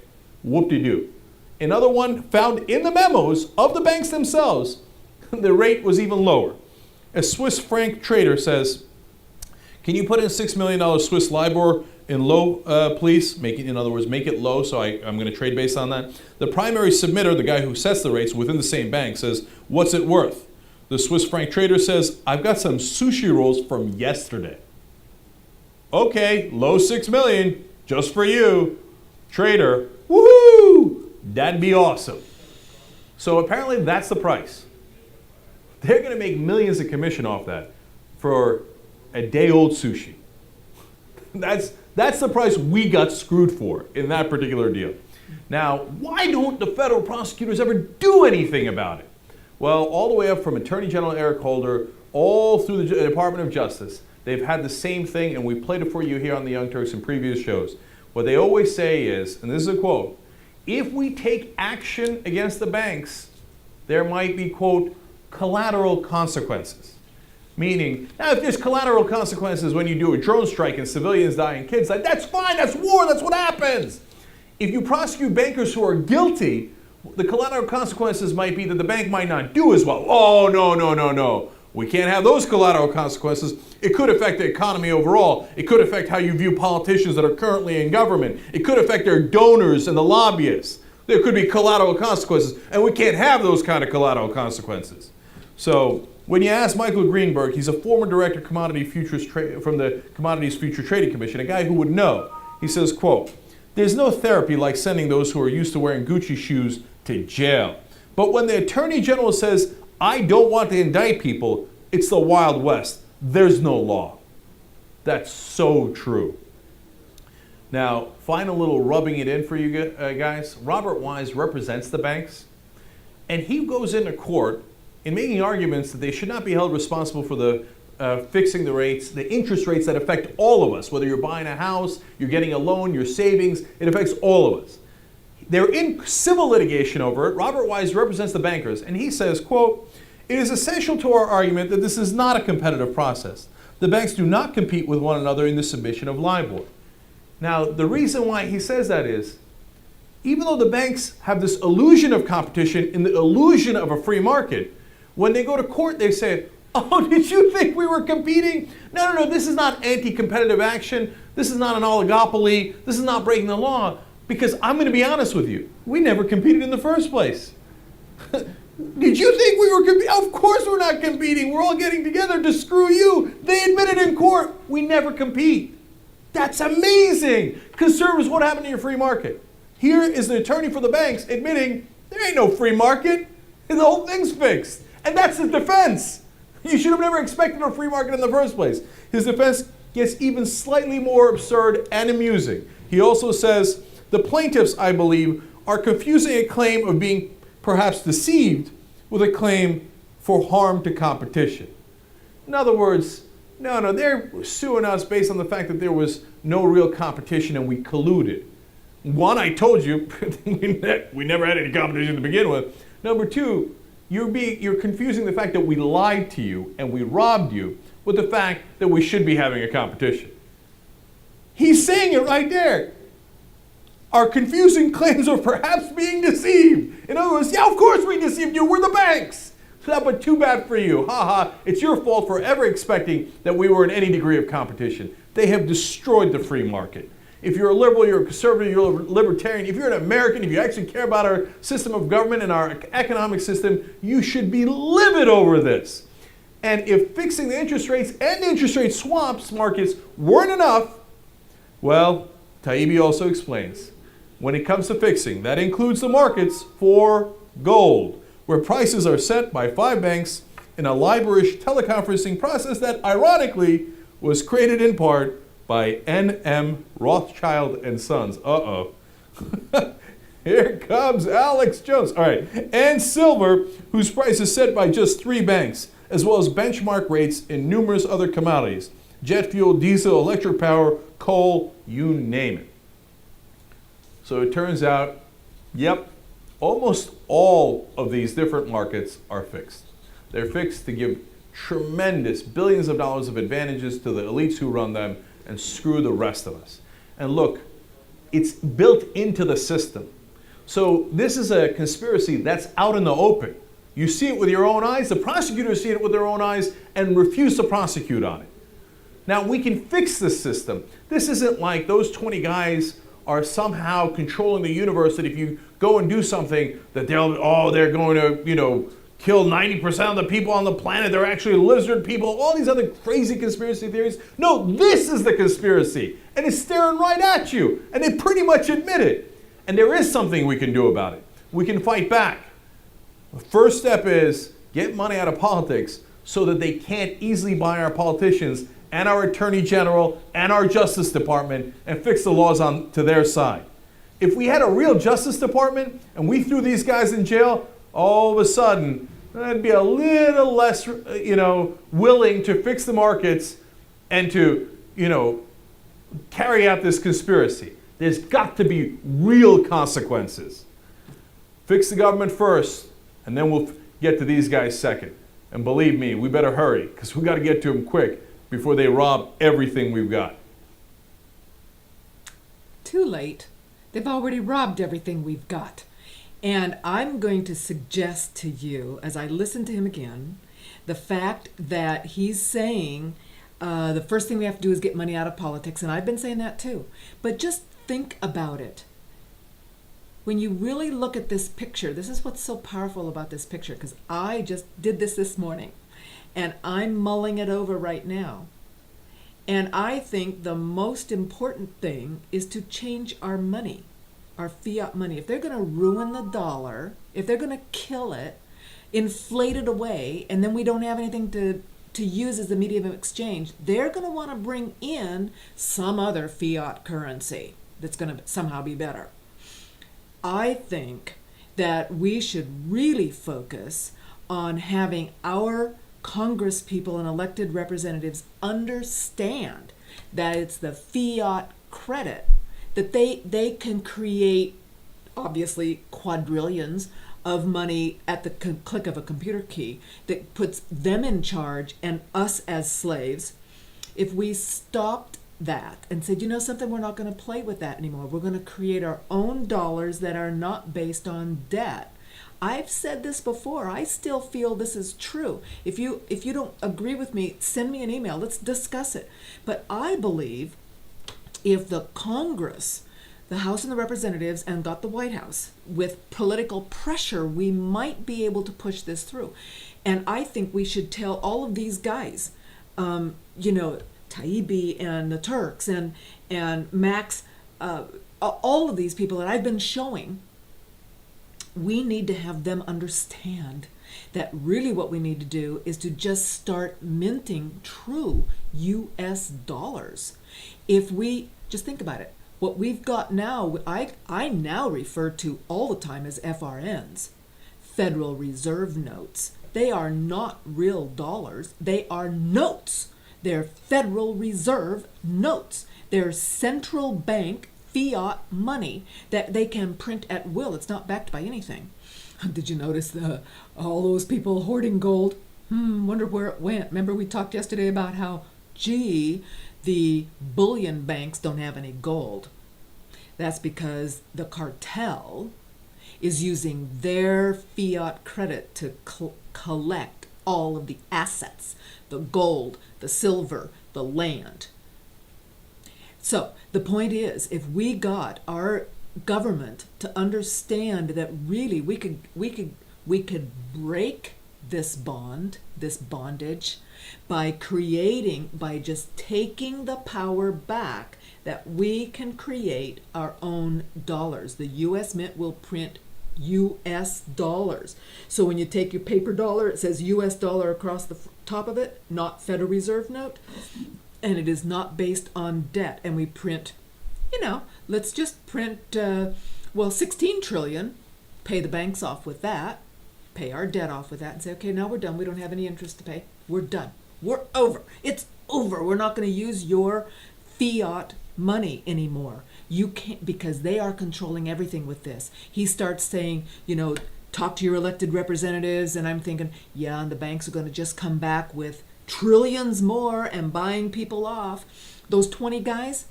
Whoop-de-doo. Another one found in the memos of the banks themselves, the rate was even lower. A Swiss franc trader says, can you put in $6 million Swiss LIBOR in low, please? In other words, make it low, so I'm going to trade based on that. The primary submitter, the guy who sets the rates within the same bank, says, what's it worth? The Swiss franc trader says, I've got some sushi rolls from yesterday. Okay, low 6 million, just for you. Trader, woohoo! That'd be awesome. So apparently that's the price. They're going to make millions of commission off that for a day-old sushi. That's the price we got screwed for in that particular deal. Now, why don't the federal prosecutors ever do anything about it? Well, all the way up from Attorney General Eric Holder, all through the Department of Justice, they've had the same thing, and we played it for you here on the Young Turks in previous shows. What they always say is, and this is a quote, if we take action against the banks, there might be, quote, collateral consequences. Meaning, now if there's collateral consequences when you do a drone strike and civilians die and kids die, that's fine, that's war, that's what happens. If you prosecute bankers who are guilty, the collateral consequences might be that the bank might not do as well. Oh, no. We can't have those collateral consequences. It could affect the economy overall. It could affect how you view politicians that are currently in government. It could affect their donors and the lobbyists. There could be collateral consequences, and we can't have those kind of collateral consequences. So when you ask Michael Greenberg, he's a former director of commodity futures from the Commodities Future Trading Commission, a guy who would know. He says, quote, there's no therapy like sending those who are used to wearing Gucci shoes to jail. But when the Attorney General says, I don't want to indict people, it's the Wild West. There's no law. That's so true. Now, find a little rubbing it in for you guys. Robert Wise represents the banks, and he goes into court in making arguments that they should not be held responsible for the fixing the rates, the interest rates that affect all of us, whether you're buying a house, you're getting a loan, your savings, it affects all of us. They're in civil litigation over it. Robert Wise represents the bankers, and he says, quote, it is essential to our argument that this is not a competitive process. The banks do not compete with one another in the submission of LIBOR. Now, the reason why he says that is, even though the banks have this illusion of competition in the illusion of a free market, when they go to court, they say, oh, did you think we were competing? No, this is not anti-competitive action. This is not an oligopoly. This is not breaking the law. Because I'm going to be honest with you, we never competed in the first place. Did you think we were competing? Of course we're not competing. We're all getting together to screw you. They admitted in court, we never compete. That's amazing. Conservatives, what happened to your free market? Here is the attorney for the banks admitting There ain't no free market. The whole thing's fixed. And that's his defense. You should have never expected a free market in the first place. His defense gets even slightly more absurd and amusing. He also says, the plaintiffs, I believe, are confusing a claim of being perhaps deceived with a claim for harm to competition. In other words, no, they're suing us based on the fact that there was no real competition and we colluded. One, I told you, we never had any competition to begin with. Number two, you're confusing the fact that we lied to you and we robbed you with the fact that we should be having a competition. He's saying it right there. Our confusing claims of perhaps being deceived. In other words, yeah, of course we deceived you. We're the banks. But too bad for you. Ha ha. It's your fault for ever expecting that we were in any degree of competition. They have destroyed the free market. If you're a liberal, you're a conservative, you're a libertarian, if you're an American, if you actually care about our system of government and our economic system, you should be livid over this. And if fixing the interest rates and interest rate swaps markets weren't enough, well, Taibbi also explains, when it comes to fixing, that includes the markets for gold, where prices are set by 5 banks in a LIBOR-ish teleconferencing process that, ironically, was created in part by N.M. Rothschild and Sons. Uh-oh. Here comes Alex Jones. All right. And silver, whose price is set by just 3 banks, as well as benchmark rates in numerous other commodities. Jet fuel, diesel, electric power, coal, you name it. So it turns out, yep, almost all of these different markets are fixed. They're fixed to give tremendous billions of dollars of advantages to the elites who run them and screw the rest of us. And look, it's built into the system. So this is a conspiracy that's out in the open. You see it with your own eyes, the prosecutors see it with their own eyes and refuse to prosecute on it. Now we can fix this system. This isn't like those 20 guys are somehow controlling the universe, that if you go and do something that they're going to, kill 90% of the people on the planet. They're actually lizard people, all these other crazy conspiracy theories. No, this is the conspiracy. And it's staring right at you. And they pretty much admit it. And there is something we can do about it. We can fight back. The first step is get money out of politics so that they can't easily buy our politicians and our Attorney General and our Justice Department and fix the laws on to their side. If we had a real Justice Department and we threw these guys in jail, all of a sudden, I'd be a little less, willing to fix the markets and to, carry out this conspiracy. There's got to be real consequences. Fix the government first, and then we'll get to these guys second. And believe me, we better hurry, because we got to get to them quick before they rob everything we've got. Too late. They've already robbed everything we've got. And I'm going to suggest to you, as I listen to him again, the fact that he's saying the first thing we have to do is get money out of politics, and I've been saying that too. But just think about it. When you really look at this picture, this is what's so powerful about this picture, because I just did this morning, and I'm mulling it over right now. And I think the most important thing is to change our money. Our fiat money. If they're going to ruin the dollar, if they're going to kill it, inflate it away, and then we don't have anything to use as the medium of exchange, they're going to want to bring in some other fiat currency that's going to somehow be better. I think that we should really focus on having our Congress people and elected representatives understand that it's the fiat credit that they can create, obviously, quadrillions of money at the click of a computer key that puts them in charge and us as slaves. If we stopped that and said, something, we're not going to play with that anymore. We're going to create our own dollars that are not based on debt. I've said this before. I still feel this is true. If you don't agree with me, send me an email. Let's discuss it. But I believe if the Congress, the House and the Representatives, and got the White House, with political pressure, we might be able to push this through. And I think we should tell all of these guys, Taibbi and the Turks and Max, all of these people that I've been showing we need to have them understand that really what we need to do is to just start minting true US dollars. If we just think about it, what we've got now, I now refer to all the time as FRNs, Federal Reserve Notes. They are not real dollars, they are notes. They're Federal Reserve notes. They're central bank fiat money that they can print at will. It's not backed by anything. Did you notice all those people hoarding gold? Wonder where it went. Remember we talked yesterday about how, the bullion banks don't have any gold. That's because the cartel is using their fiat credit to collect all of the assets, the gold, the silver, the land. So the point is, if we got our government to understand that really we could break this bondage by just taking the power back, that we can create our own dollars. The US Mint will print US dollars. So when you take your paper dollar, it says US dollar across the top of it, not Federal Reserve note, and it is not based on debt. And we print, let's just print 16 trillion, pay the banks off with that, pay our debt off with that, and say, okay, now we're done. We don't have any interest to pay. We're done. We're over. It's over. We're not going to use your fiat money anymore. You can't, because they are controlling everything with this. He starts saying, talk to your elected representatives, and I'm thinking, yeah, and the banks are going to just come back with trillions more and buying people off. Those 20 guys,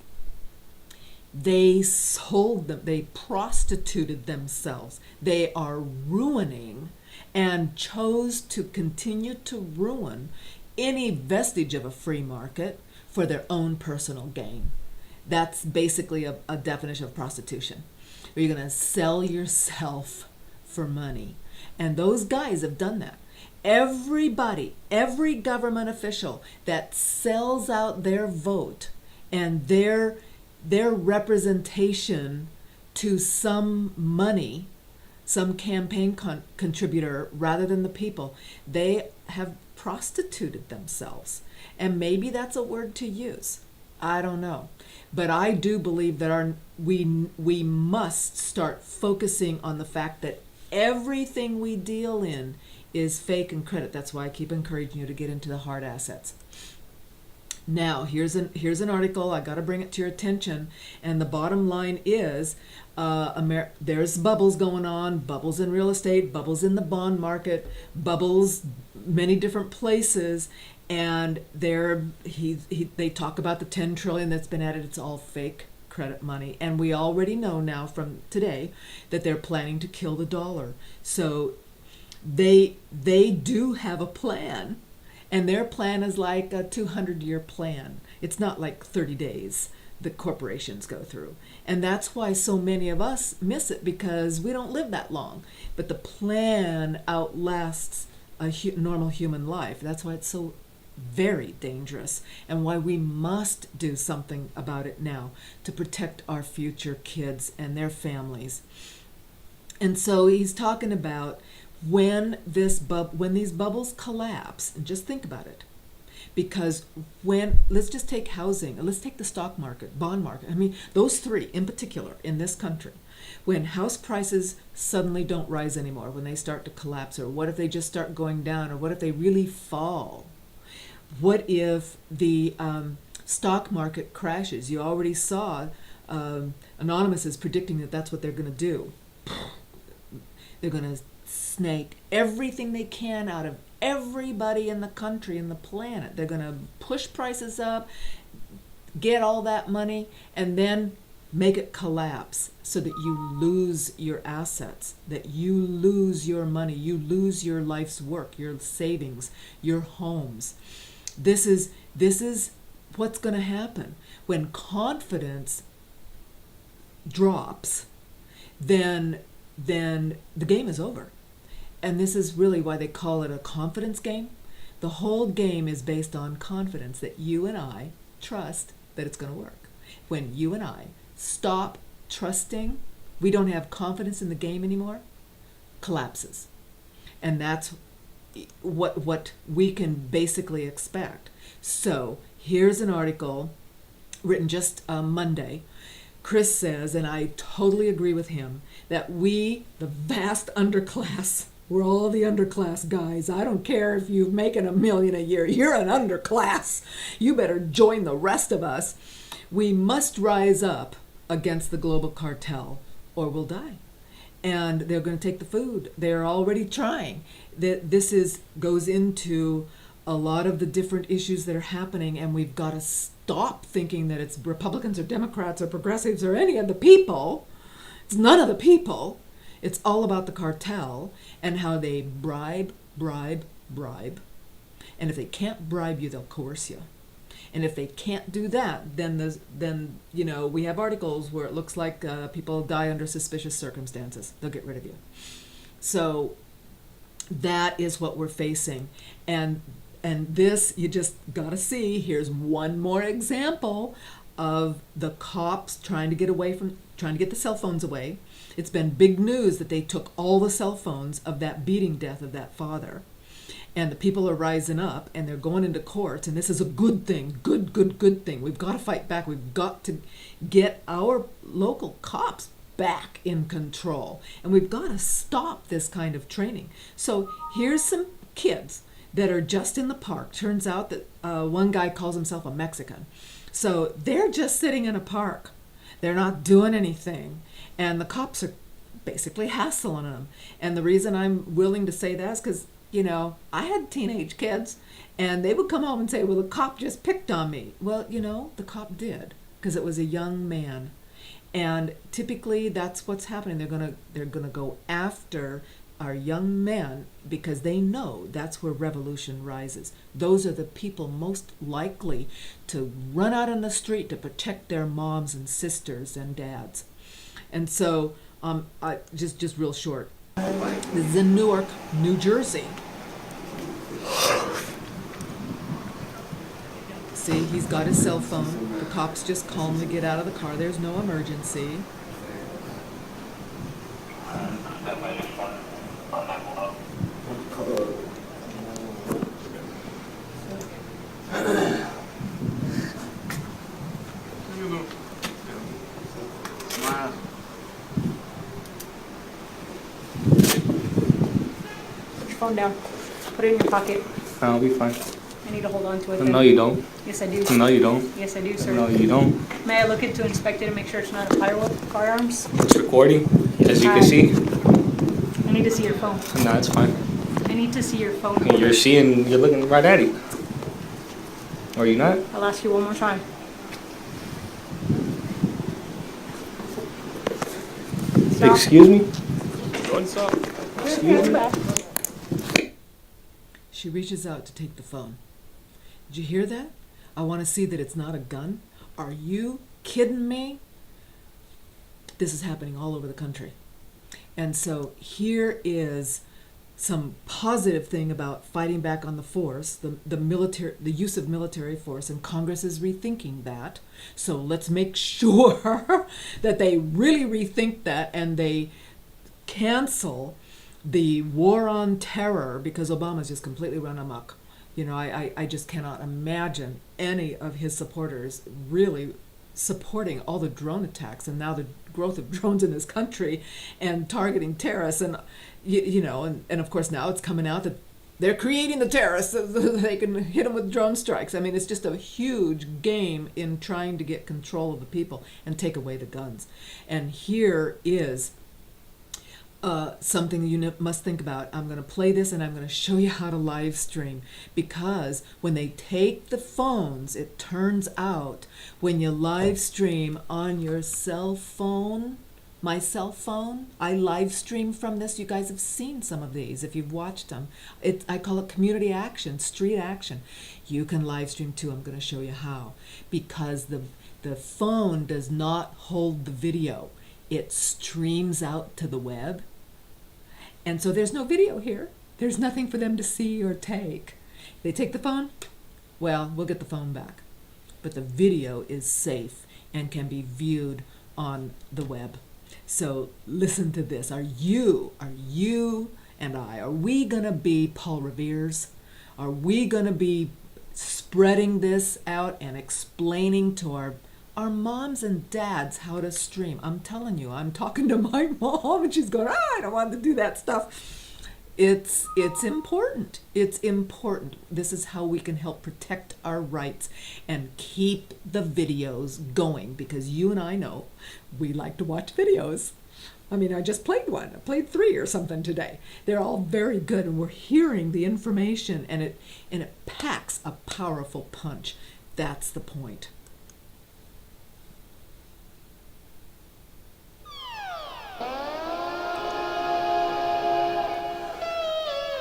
they sold them, they prostituted themselves. They are ruining and chose to continue to ruin any vestige of a free market for their own personal gain. That's basically a definition of prostitution. You're going to sell yourself for money. And those guys have done that. Everybody, every government official that sells out their vote and their representation to some money, some campaign contributor rather than the people, they have prostituted themselves. And maybe that's a word to use. I don't know. But I do believe that we must start focusing on the fact that everything we deal in is fake and credit. That's why I keep encouraging you to get into the hard assets. Now, here's an article. I got to bring it to your attention. And the bottom line is, there's bubbles going on, bubbles in real estate, bubbles in the bond market, bubbles many different places. And they talk about the 10 trillion that's been added. It's all fake credit money. And we already know now from today that they're planning to kill the dollar. So they do have a plan. And their plan is like a 200-year plan. It's not like 30 days the corporations go through. And that's why so many of us miss it, because we don't live that long. But the plan outlasts a normal human life. That's why it's so very dangerous, and why we must do something about it now to protect our future kids and their families. And so he's talking about when these bubbles collapse, and just think about it, because let's just take housing, let's take the stock market, bond market, those three in particular in this country. When house prices suddenly don't rise anymore, when they start to collapse, or what if they just start going down, or what if they really fall? What if the stock market crashes? You already saw Anonymous is predicting that that's what they're going to do. They're going to snake everything they can out of everybody in the country and the planet. They're going to push prices up, get all that money, and then make it collapse so that you lose your assets, that you lose your money, you lose your life's work, your savings, your homes. This is what's going to happen. When confidence drops, then the game is over. And this is really why they call it a confidence game. The whole game is based on confidence, that you and I trust that it's going to work. When you and I stop trusting, we don't have confidence in the game anymore, collapses. And that's what we can basically expect. So here's an article written just Monday. Chris says, and I totally agree with him, that we, the vast underclass, we're all the underclass guys. I don't care if you're making $1 million a year. You're an underclass. You better join the rest of us. We must rise up against the global cartel or we'll die. And they're going to take the food. They're already trying. This goes into a lot of the different issues that are happening, and we've got to stop thinking that it's Republicans or Democrats or progressives or any of the people. It's none of the people. It's all about the cartel and how they bribe. And if they can't bribe you, they'll coerce you. And if they can't do that, then we have articles where it looks like people die under suspicious circumstances. They'll get rid of you. So that is what we're facing. And this, you just got to see, here's one more example of the cops trying to get the cell phones away. It's been big news that they took all the cell phones of that beating death of that father. And the people are rising up and they're going into court, and this is a good thing, good thing. We've got to fight back. We've got to get our local cops back in control. And we've got to stop this kind of training. So here's some kids that are just in the park. Turns out that one guy calls himself a Mexican. So they're just sitting in a park. They're not doing anything. And the cops are basically hassling them. And the reason I'm willing to say that is because I had teenage kids, and they would come home and say, well, the cop just picked on me. Well, the cop did, because it was a young man. And typically that's what's happening. They're gonna go after our young men because they know that's where revolution rises. Those are the people most likely to run out on the street to protect their moms and sisters and dads. And so just real short. This is in Newark, New Jersey. See, he's got his cell phone. The cops just calmly get out of the car. There's no emergency. Phone down. Put it in your pocket. I'll be fine. I need to hold on to it. No, you don't. Yes, I do. No, you don't. Yes, I do, sir. No, you don't. May I look into inspect it and make sure it's not a firearms? It's recording, as you can see. I need to see your phone. No, it's fine. I need to see your phone. You're looking right at it. Are you not? I'll ask you one more time. Stop. Excuse me? What's up? Excuse me? She reaches out to take the phone. Did you hear that? I want to see that it's not a gun. Are you kidding me? This is happening all over the country. And so here is some positive thing about fighting back on the force, the use of military force, and Congress is rethinking that. So let's make sure that they really rethink that and they cancel the war on terror, because Obama's just completely run amok. I just cannot imagine any of his supporters really supporting all the drone attacks and now the growth of drones in this country and targeting terrorists. And, and of course now it's coming out that they're creating the terrorists so that they can hit them with drone strikes. I mean, it's just a huge game in trying to get control of the people and take away the guns. And here is something you must think about. I'm going to play this and I'm going to show you how to live stream, because when they take the phones, it turns out when you live stream on your cell phone, my cell phone, I live stream from this. You guys have seen some of these if you've watched them. I call it community action, street action. You can live stream too. I'm going to show you how, because the phone does not hold the video. It streams out to the web. And so there's no video here. There's nothing for them to see or take. They take the phone, well, we'll get the phone back. But the video is safe and can be viewed on the web. So listen to this. Are you and I, are we going to be Paul Revere's? Are we going to be spreading this out and explaining to our moms and dads how to stream? I'm telling you, I'm talking to my mom and she's going, I don't want to do that stuff. It's important. It's important. This is how we can help protect our rights and keep the videos going, because you and I know we like to watch videos. I mean, I just played one. I played 3 or something today. They're all very good, and we're hearing the information, and it packs a powerful punch. That's the point.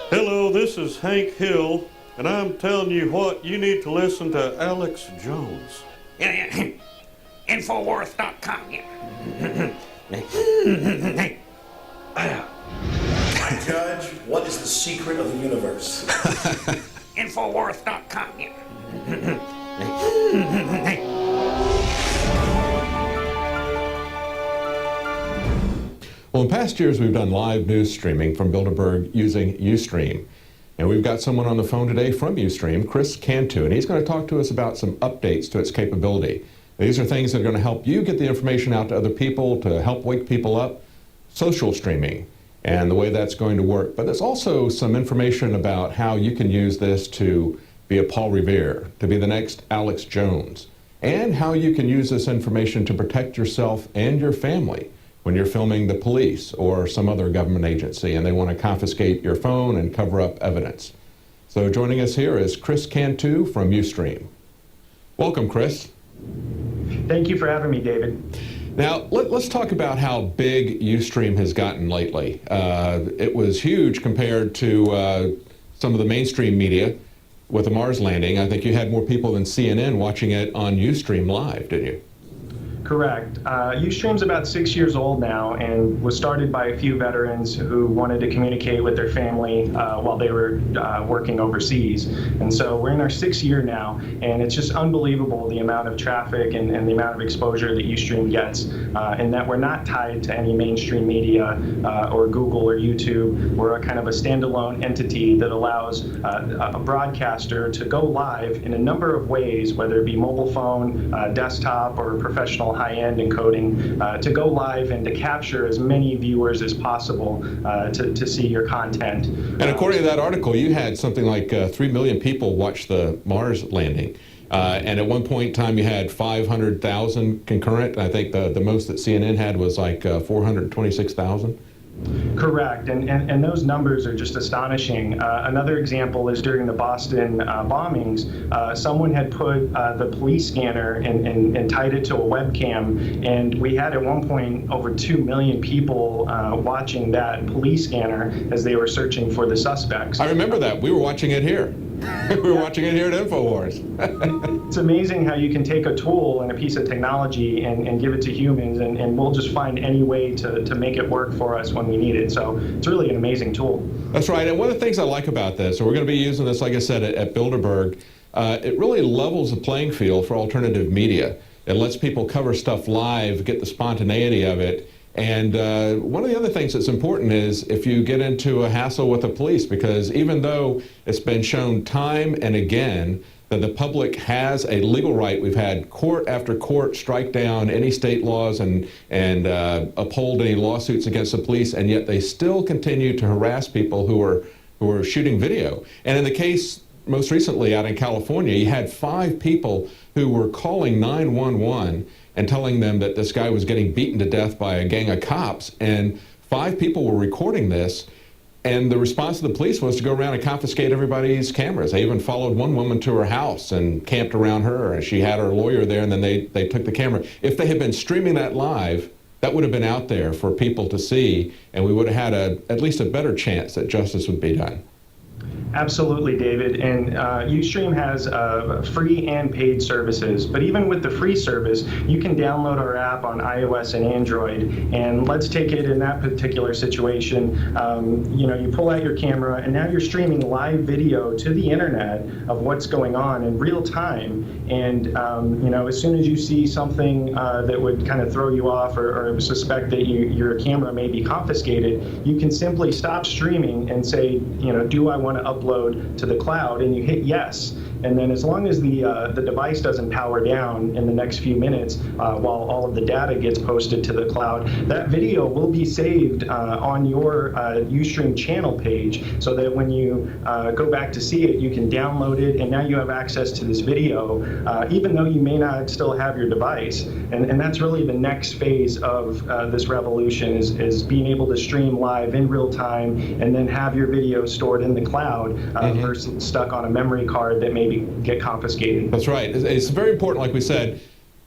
Hello, this is Hank Hill, and I'm telling you what, you need to listen to Alex Jones. Infowars.com. Judge, what is the secret of the universe? Infowars.com. Well, in past years, we've done live news streaming from Bilderberg using Ustream. And we've got someone on the phone today from Ustream, Chris Cantu, and he's going to talk to us about some updates to its capability. These are things that are going to help you get the information out to other people, to help wake people up, social streaming, and the way that's going to work. But there's also some information about how you can use this to be a Paul Revere, to be the next Alex Jones, and how you can use this information to protect yourself and your family when you're filming the police or some other government agency and they want to confiscate your phone and cover up evidence. So joining us here is Chris Cantu from Ustream. Welcome, Chris. Thank you for having me, David. Now, let's talk about how big Ustream has gotten lately. It was huge compared to some of the mainstream media with the Mars landing. I think you had more people than CNN watching it on Ustream Live, didn't you? Correct. Ustream's about 6 years old now and was started by a few veterans who wanted to communicate with their family while they were working overseas. And so we're in our 6th year now, and it's just unbelievable the amount of traffic and the amount of exposure that Ustream gets, and that we're not tied to any mainstream media or Google or YouTube. We're a kind of a standalone entity that allows a broadcaster to go live in a number of ways, whether it be mobile phone, desktop, or professional high-end encoding, to go live and to capture as many viewers as possible to see your content. And according to that article, you had something like 3 million people watch the Mars landing. And at one point in time, you had 500,000 concurrent. I think the most that CNN had was like 426,000. Correct, and those numbers are just astonishing. Another example is during the Boston bombings, someone had put the police scanner and tied it to a webcam, and we had at one point over 2 million people watching that police scanner as they were searching for the suspects. I remember that. We were watching it here. We were watching it here at InfoWars. It's amazing how you can take a tool and a piece of technology and give it to humans, and we'll just find any way to make it work for us when we need it. So it's really an amazing tool. That's right. And one of the things I like about this, and we're going to be using this, like I said, at Bilderberg, it really levels the playing field for alternative media. It lets people cover stuff live, get the spontaneity of it. And one of the other things that's important is if you get into a hassle with the police, because even though it's been shown time and again that the public has a legal right, we've had court after court strike down any state laws and uphold any lawsuits against the police, and yet they still continue to harass people who are shooting video. And in the case most recently out in California, you had 5 people who were calling 911 and telling them that this guy was getting beaten to death by a gang of cops, and 5 people were recording this, and the response of the police was to go around and confiscate everybody's cameras. They even followed one woman to her house and camped around her, and she had her lawyer there, and then they took the camera. If they had been streaming that live, that would have been out there for people to see, and we would have had at least a better chance that justice would be done. Absolutely, David. And Ustream has free and paid services. But even with the free service, you can download our app on iOS and Android. And let's take it in that particular situation. You pull out your camera, and now you're streaming live video to the internet of what's going on in real time. And as soon as you see something that would kind of throw you off or suspect that your camera may be confiscated, you can simply stop streaming and say, do I want to upload to the cloud, and you hit yes. And then as long as the device doesn't power down in the next few minutes while all of the data gets posted to the cloud, that video will be saved on your Ustream channel page, so that when you go back to see it, you can download it, and now you have access to this video, even though you may not still have your device. And that's really the next phase of this revolution, is being able to stream live in real time and then have your video stored in the cloud versus stuck on a memory card that maybe get confiscated. That's right. It's very important, like we said,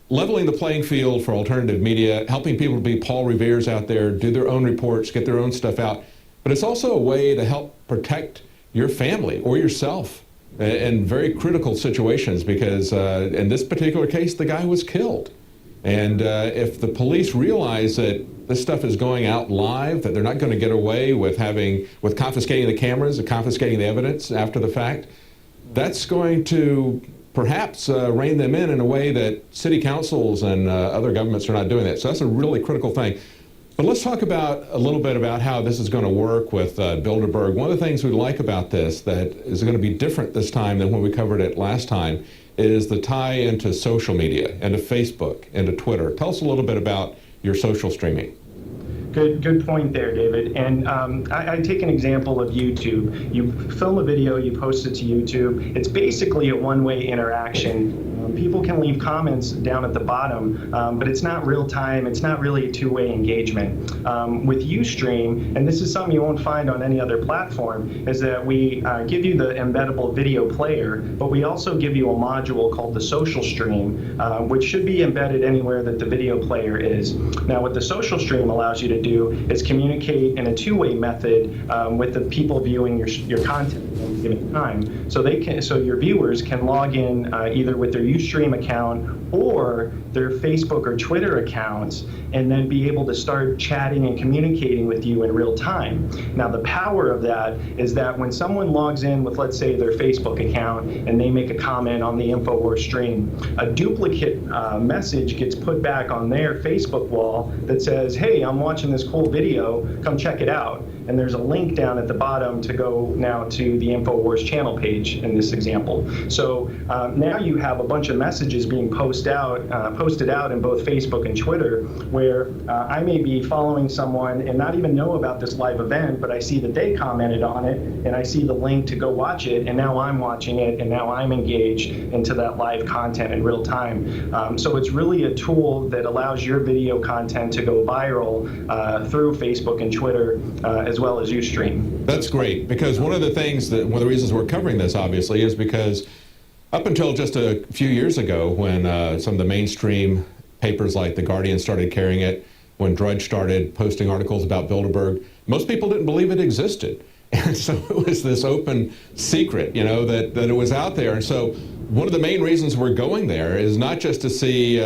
leveling the playing field for alternative media, helping people to be Paul Revere's out there, do their own reports, get their own stuff out. But it's also a way to help protect your family or yourself in very critical situations, because in this particular case, the guy was killed. And if the police realize that this stuff is going out live, that they're not going to get away with confiscating the cameras and confiscating the evidence after the fact, that's going to perhaps rein them in a way that city councils and other governments are not doing that. So that's a really critical thing. But let's talk a little bit about how this is going to work with Bilderberg. One of the things we like about this that is going to be different this time than when we covered it last time is the tie into social media, into Facebook, into Twitter. Tell us a little bit about your social streaming. Good point there, David. And I take an example of YouTube. You film a video, you post it to YouTube. It's basically a one-way interaction. People can leave comments down at the bottom, but it's not real time. It's not really a two-way engagement. With Ustream, and this is something you won't find on any other platform, is that we give you the embeddable video player, but we also give you a module called the social stream, which should be embedded anywhere that the video player is. Now, what the social stream allows you to do is communicate in a two-way method with the people viewing your content at any given time. So your viewers can log in either with their Ustream account or their Facebook or Twitter accounts, and then be able to start chatting and communicating with you in real time. Now, the power of that is that when someone logs in with, let's say, their Facebook account, and they make a comment on the InfoWars stream, a duplicate message gets put back on their Facebook wall that says, hey, I'm watching this cool video, come check it out. And there's a link down at the bottom to go now to the InfoWars channel page in this example. So now you have a bunch of messages being posted out in both Facebook and Twitter, where I may be following someone and not even know about this live event, but I see that they commented on it, and I see the link to go watch it, and now I'm watching it, and now I'm engaged into that live content in real time. So it's really a tool that allows your video content to go viral through Facebook and Twitter, as well as Ustream. That's great, because one of the reasons we're covering this, obviously, is because up until just a few years ago, when some of the mainstream papers like The Guardian started carrying it, when Drudge started posting articles about Bilderberg, most people didn't believe it existed. And so it was this open secret, that it was out there. And so one of the main reasons we're going there is not just to see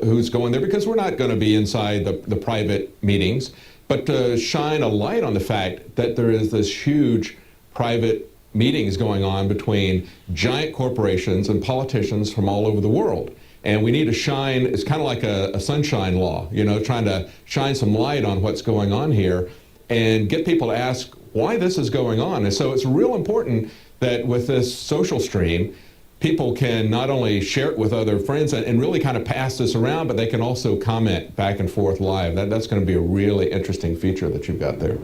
who's going there, because we're not going to be inside the private meetings, but to shine a light on the fact that there is this huge private meetings going on between giant corporations and politicians from all over the world. And we need to shine, it's kind of like a sunshine law, trying to shine some light on what's going on here and get people to ask why this is going on. And so it's real important that with this social stream, people can not only share it with other friends and really kind of pass this around, but they can also comment back and forth live. That's going to be a really interesting feature that you've got there.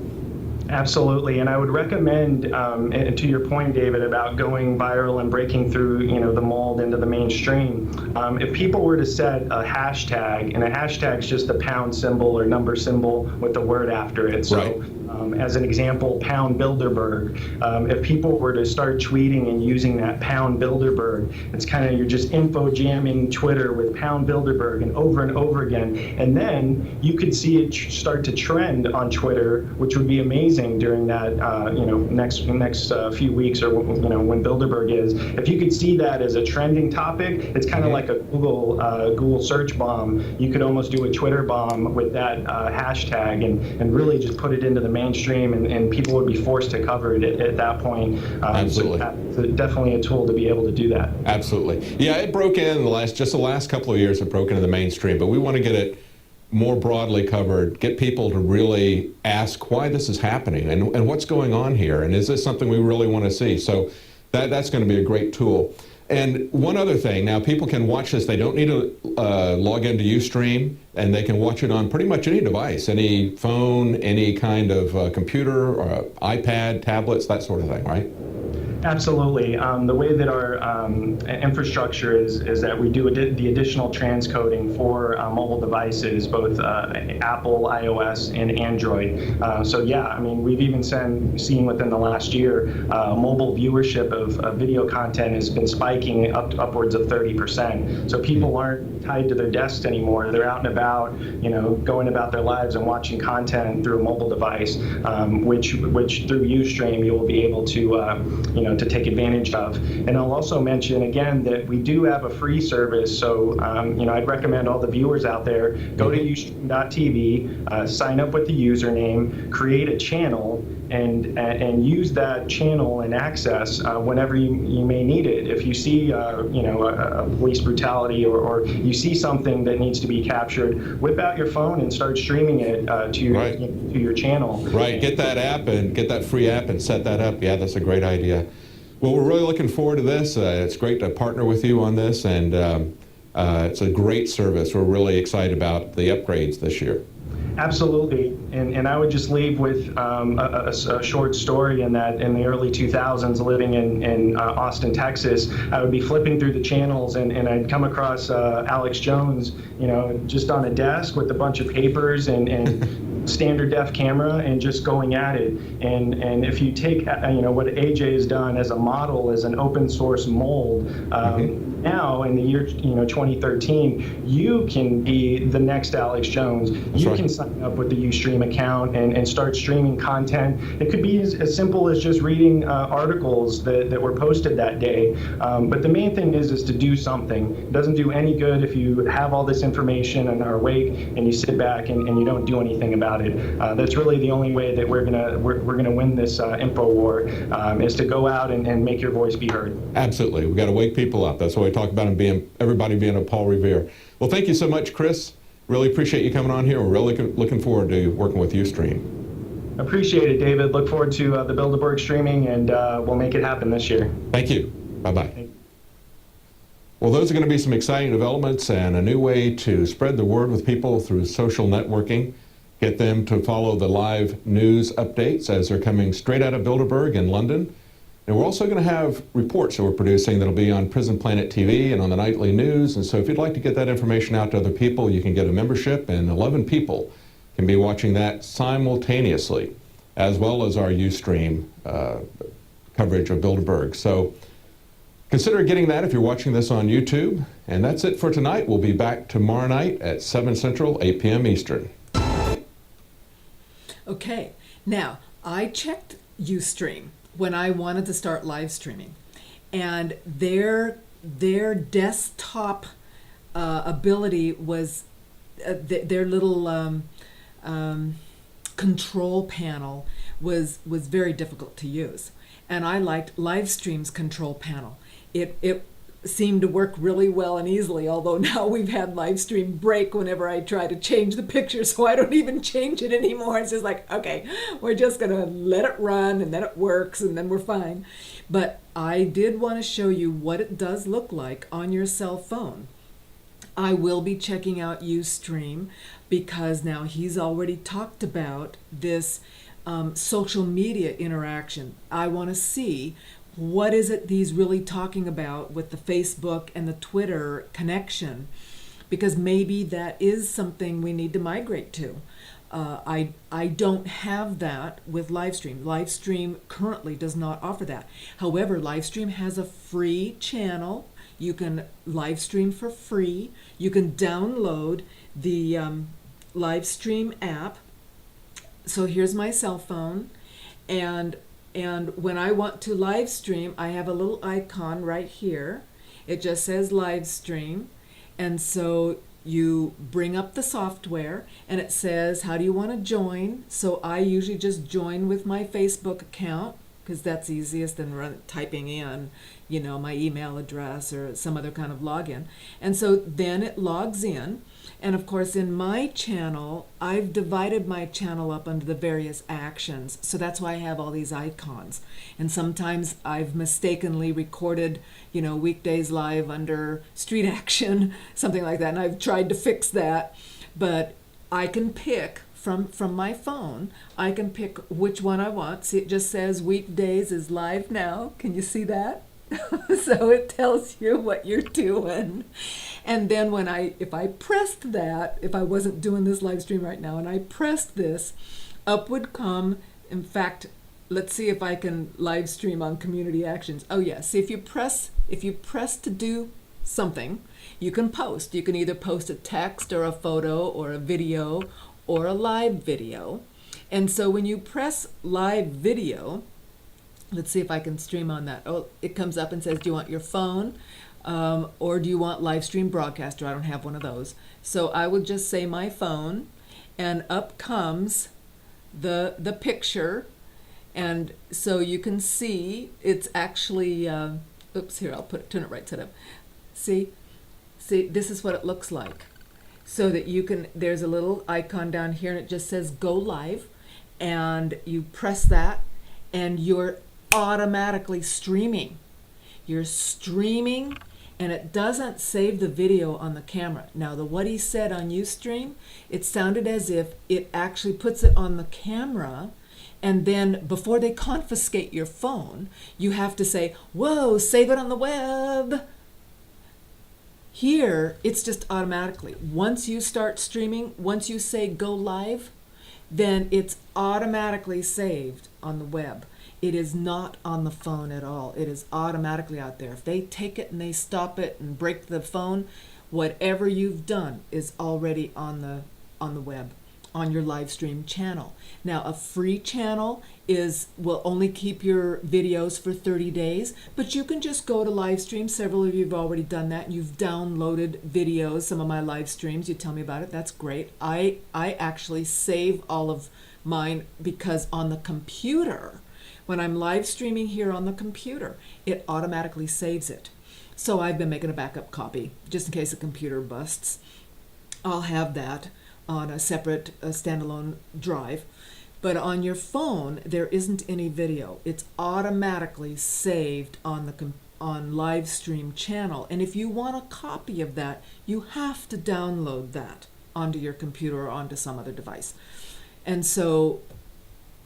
Absolutely, and I would recommend, to your point, David, about going viral and breaking through, the mold into the mainstream. If people were to set a hashtag, and a hashtag is just a pound symbol or number symbol with the word after it. So As an example, pound Bilderberg. If people were to start tweeting and using that pound Bilderberg, it's kind of, you're just info jamming Twitter with pound Bilderberg and over again. And then you could see it start to trend on Twitter, which would be amazing during that, next few weeks, or, when Bilderberg is. If you could see that as a trending topic, it's kind of like a Google search bomb. You could almost do a Twitter bomb with that hashtag and really just put it into the mainstream, and people would be forced to cover it at that point. Absolutely. So definitely a tool to be able to do that. Absolutely. Yeah, it broke in the last couple of years. It broke into the mainstream, but we want to get it more broadly covered, get people to really ask why this is happening and what's going on here, and is this something we really want to see? So that's going to be a great tool. And one other thing, now people can watch this. They don't need to log into Ustream, and they can watch it on pretty much any device, any phone, any kind of computer, or iPad, tablets, that sort of thing, right? Absolutely. The way that our infrastructure is that we do the additional transcoding for mobile devices, both Apple, iOS, and Android. So yeah, I mean, we've even seen within the last year, mobile viewership of video content has been spiking upwards of 30%. So people aren't tied to their desks anymore. They're out and about, going about their lives and watching content through a mobile device, which through Ustream you will be able to to take advantage of. And I'll also mention again that we do have a free service. So I'd recommend all the viewers out there go to ustream.tv, sign up with the username, create a channel, and use that channel and access whenever you may need it. If you see a police brutality or you see something that needs to be captured, whip out your phone and start streaming it to your channel. Right. Get that app and get that free app and set that up. Yeah, that's a great idea. Well, we're really looking forward to this. It's great to partner with you on this, and it's a great service. We're really excited about the upgrades this year. Absolutely, and I would just leave with a short story in that in the early 2000s, living in Austin, Texas, I would be flipping through the channels and I'd come across Alex Jones, just on a desk with a bunch of papers and standard def camera and just going at it. And if you take what AJ has done as a model, as an open source mold, now in the year 2013, you can be the next Alex Jones. You can sign up with the Ustream account and start streaming content. It could be as simple as just reading articles that were posted that day. But the main thing is to do something. It doesn't do any good if you have all this information and are awake and you sit back and you don't do anything about it. That's really the only way that we're gonna win this info war, is to go out and make your voice be heard. Absolutely, we got to wake people up. That's what we talk about, everybody being a Paul Revere. Well, thank you so much, Chris. Really appreciate you coming on here. We're really looking forward to working with Ustream. Appreciate it, David. Look forward to the Bilderberg streaming, and we'll make it happen this year. Thank you. Bye-bye. Well, those are going to be some exciting developments and a new way to spread the word with people through social networking. Get them to follow the live news updates as they're coming straight out of Bilderberg in London. And we're also going to have reports that we're producing that'll be on Prison Planet TV and on the nightly news. And so if you'd like to get that information out to other people, you can get a membership, and 11 people can be watching that simultaneously, as well as our Ustream coverage of Bilderberg. So consider getting that if you're watching this on YouTube. And that's it for tonight. We'll be back tomorrow night at 7 Central, 8 p.m. Eastern. Okay, now I checked Ustream when I wanted to start live streaming, and their desktop ability was their little control panel was very difficult to use, and I liked Livestream's control panel. It seemed to work really well and easily, although now we've had Livestream break whenever I try to change the picture, so I don't even change it anymore. It's just like, okay, we're just gonna let it run, and then it works, and then we're fine. But I did want to show you what it does look like on your cell phone. I will be checking out Ustream because now he's already talked about this social media interaction. I want to see what is it he's really talking about with the Facebook and the Twitter connection, because maybe that is something we need to migrate to. I don't have that with Livestream. Livestream currently does not offer that. However, Livestream has a free channel. You can live stream for free. You can download the Livestream app. So here's my cell phone, and when I want to live stream, I have a little icon right here. It just says live stream, and so you bring up the software and it says, how do you want to join? So I usually just join with my Facebook account, because that's easiest than typing in, you know, my email address or some other kind of login. And so then it logs in. And of course, in my channel, I've divided my channel up under the various actions. So that's why I have all these icons. And sometimes I've mistakenly recorded, you know, weekdays live under street action, something like that. And I've tried to fix that. But I can pick from my phone, I can pick which one I want. See, it just says weekdays is live now. Can you see that? So it tells you what you're doing. And then if I pressed that, if I wasn't doing this live stream right now, and I pressed this, up would come, in fact, let's see if I can live stream on community actions. Oh yeah, see, if you press to do something, you can post. You can either post a text or a photo or a video or a live video. And so when you press live video, let's see if I can stream on that. Oh, it comes up and says, do you want your phone or do you want live stream broadcaster? I don't have one of those. So I would just say my phone, and up comes the picture. And so you can see it's actually, oops, here, I'll turn it right side up. See, this is what it looks like. So that you can, there's a little icon down here and it just says go live, and you press that and you're automatically streaming. You're streaming, and it doesn't save the video on the camera. Now, what he said on Ustream, it sounded as if it actually puts it on the camera, and then before they confiscate your phone, you have to say, whoa, save it on the web. Here, it's just automatically. Once you start streaming, once you say go live, then it's automatically saved on the web. It is not on the phone at all. It is automatically out there. If they take it and they stop it and break the phone, whatever you've done is already on the web, on your live stream channel. Now, a free channel will only keep your videos for 30 days, but you can just go to live stream. Several of you have already done that. You've downloaded videos, some of my live streams. You tell me about it. That's great. I actually save all of mine, because on the computer, when I'm live streaming here on the computer, it automatically saves it. So I've been making a backup copy just in case the computer busts. I'll have that on a separate standalone drive. But on your phone, there isn't any video. It's automatically saved on live stream channel. And if you want a copy of that, you have to download that onto your computer or onto some other device. And so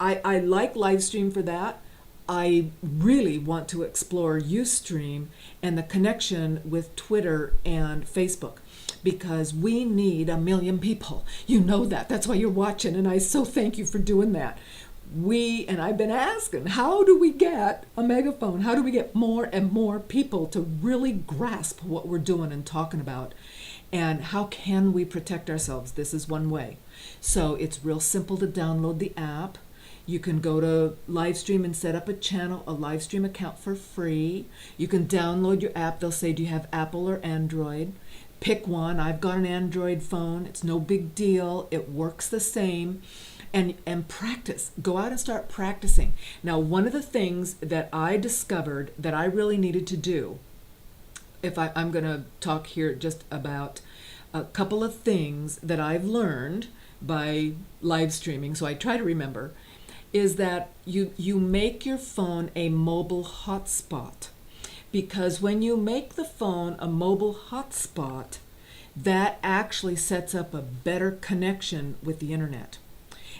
I like Livestream for that. I really want to explore Ustream and the connection with Twitter and Facebook, because we need 1 million people. You know that. That's why you're watching, and I so thank you for doing that. And I've been asking, how do we get a megaphone? How do we get more and more people to really grasp what we're doing and talking about? And how can we protect ourselves? This is one way. So it's real simple to download the app. You can go to Livestream and set up a channel, a Livestream account for free. You can download your app. They'll say, do you have Apple or Android? Pick one. I've got an Android phone. It's no big deal. It works the same. And practice. Go out and start practicing. Now, one of the things that I discovered that I really needed to do, I'm going to talk here just about a couple of things that I've learned by live streaming, so I try to remember, is that you make your phone a mobile hotspot. Because when you make the phone a mobile hotspot, that actually sets up a better connection with the internet.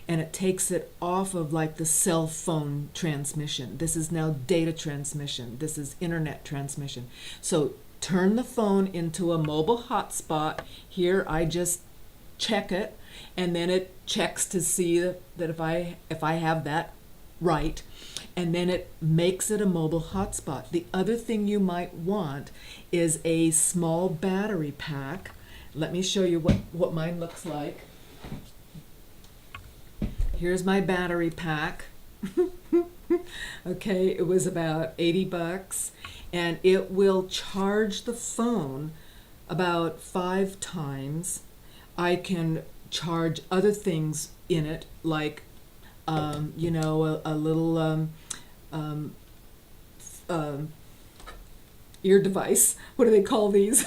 And it takes it off of like the cell phone transmission. This is now data transmission. This is internet transmission. So turn the phone into a mobile hotspot. Here I just check it. and then it checks to see that if I have that right, and then it makes it a mobile hotspot. The other thing you might want is a small battery pack. Let me show you what mine looks like. Here's my battery pack. Okay, it was about $80, and it will charge the phone about 5 times. I can charge other things in it, like you know, a little ear device. What do they call these?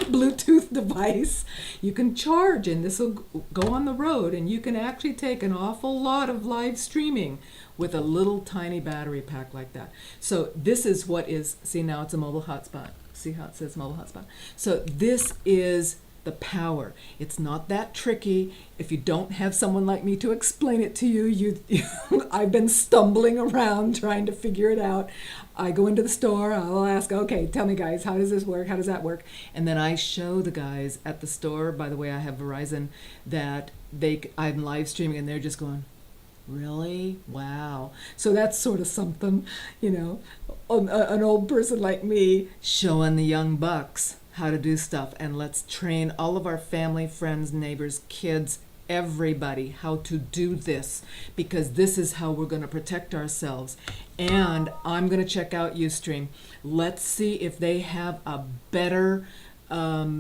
Bluetooth device. You can charge, and this will go on the road, and you can actually take an awful lot of live streaming with a little tiny battery pack like that. So this is what is, see, now it's a mobile hotspot. See how it says mobile hotspot? So this is the power. It's not that tricky. If you don't have someone like me to explain it to you, I've been stumbling around trying to figure it out. I go into the store, I'll ask, okay, tell me guys, how does this work? How does that work? And then I show the guys at the store, by the way, I have Verizon, that I'm live streaming, and they're just going, really? Wow. So that's sort of something, you know, an old person like me showing the young bucks how to do stuff. And let's train all of our family, friends, neighbors, kids, everybody how to do this, because this is how we're going to protect ourselves. And I'm going to check out Ustream. Let's see if they have a better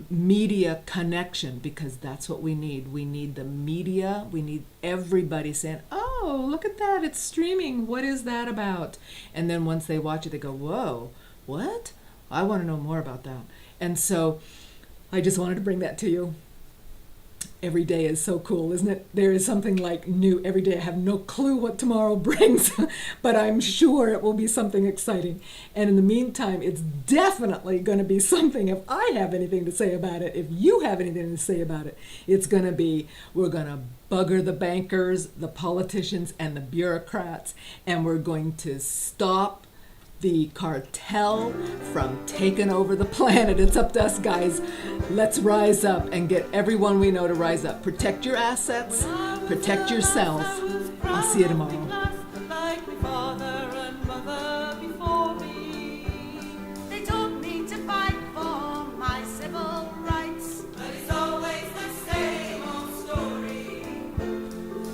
media connection, because that's what we need. We need the media. We need everybody saying, oh, look at that, it's streaming. What is that about? And then once they watch it, they go, whoa, what? I want to know more about that. And so I just wanted to bring that to you. Every day is so cool, isn't it? There is something like new every day. I have no clue what tomorrow brings, but I'm sure it will be something exciting. And in the meantime, it's definitely going to be something, if I have anything to say about it, if you have anything to say about it, it's going to be, we're going to bugger the bankers, the politicians, and the bureaucrats, and we're going to stop the cartel from taking over the planet. It's up to us, guys. Let's rise up and get everyone we know to rise up. Protect your assets, protect yourself. I'll see you tomorrow. They taught me to fight for my civil rights, but it's always the same old story.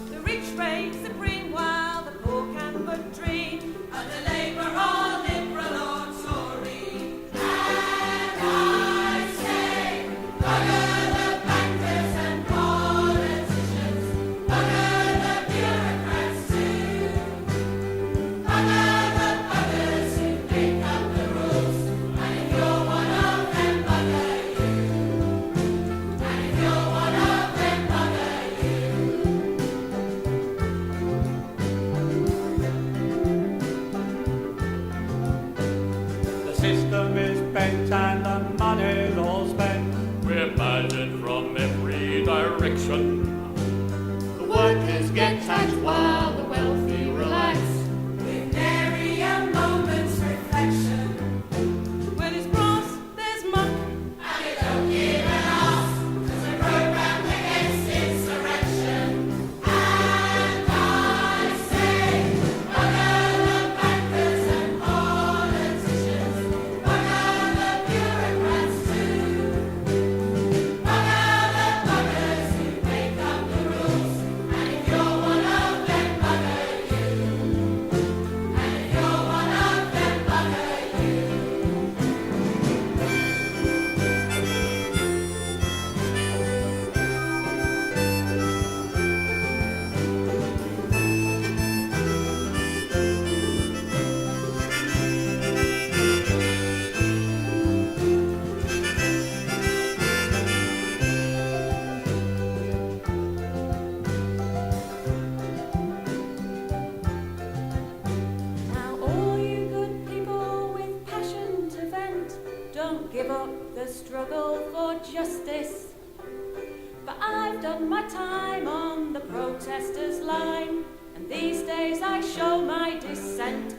The rich reign supreme while the poor can but dream of the labor or liberal or Tory. And I say, bugger the bankers and politicians, bugger the bureaucrats too, bugger the buggers who make up the rules. And if you're one of them, bugger you. And if you're one of them, bugger you. The system is bent and the money's all spent. We're badgered from every direction. The workers get taxed while the wealthy relax. With nary a moment's reflection. When it's brass, there's muck, and they don't give an arse, 'cause they're programmed against insurrection. And I say, bugger the bankers and politicians, bugger the bureaucrats too, bugger the buggers who make up the rules. And if you're one of them, bugger you. And if you're one of them, bugger you. Now all you good people with passion to vent, don't give up the struggle for justice. But I've done my time on the protesters' line, and these days I show my dissent.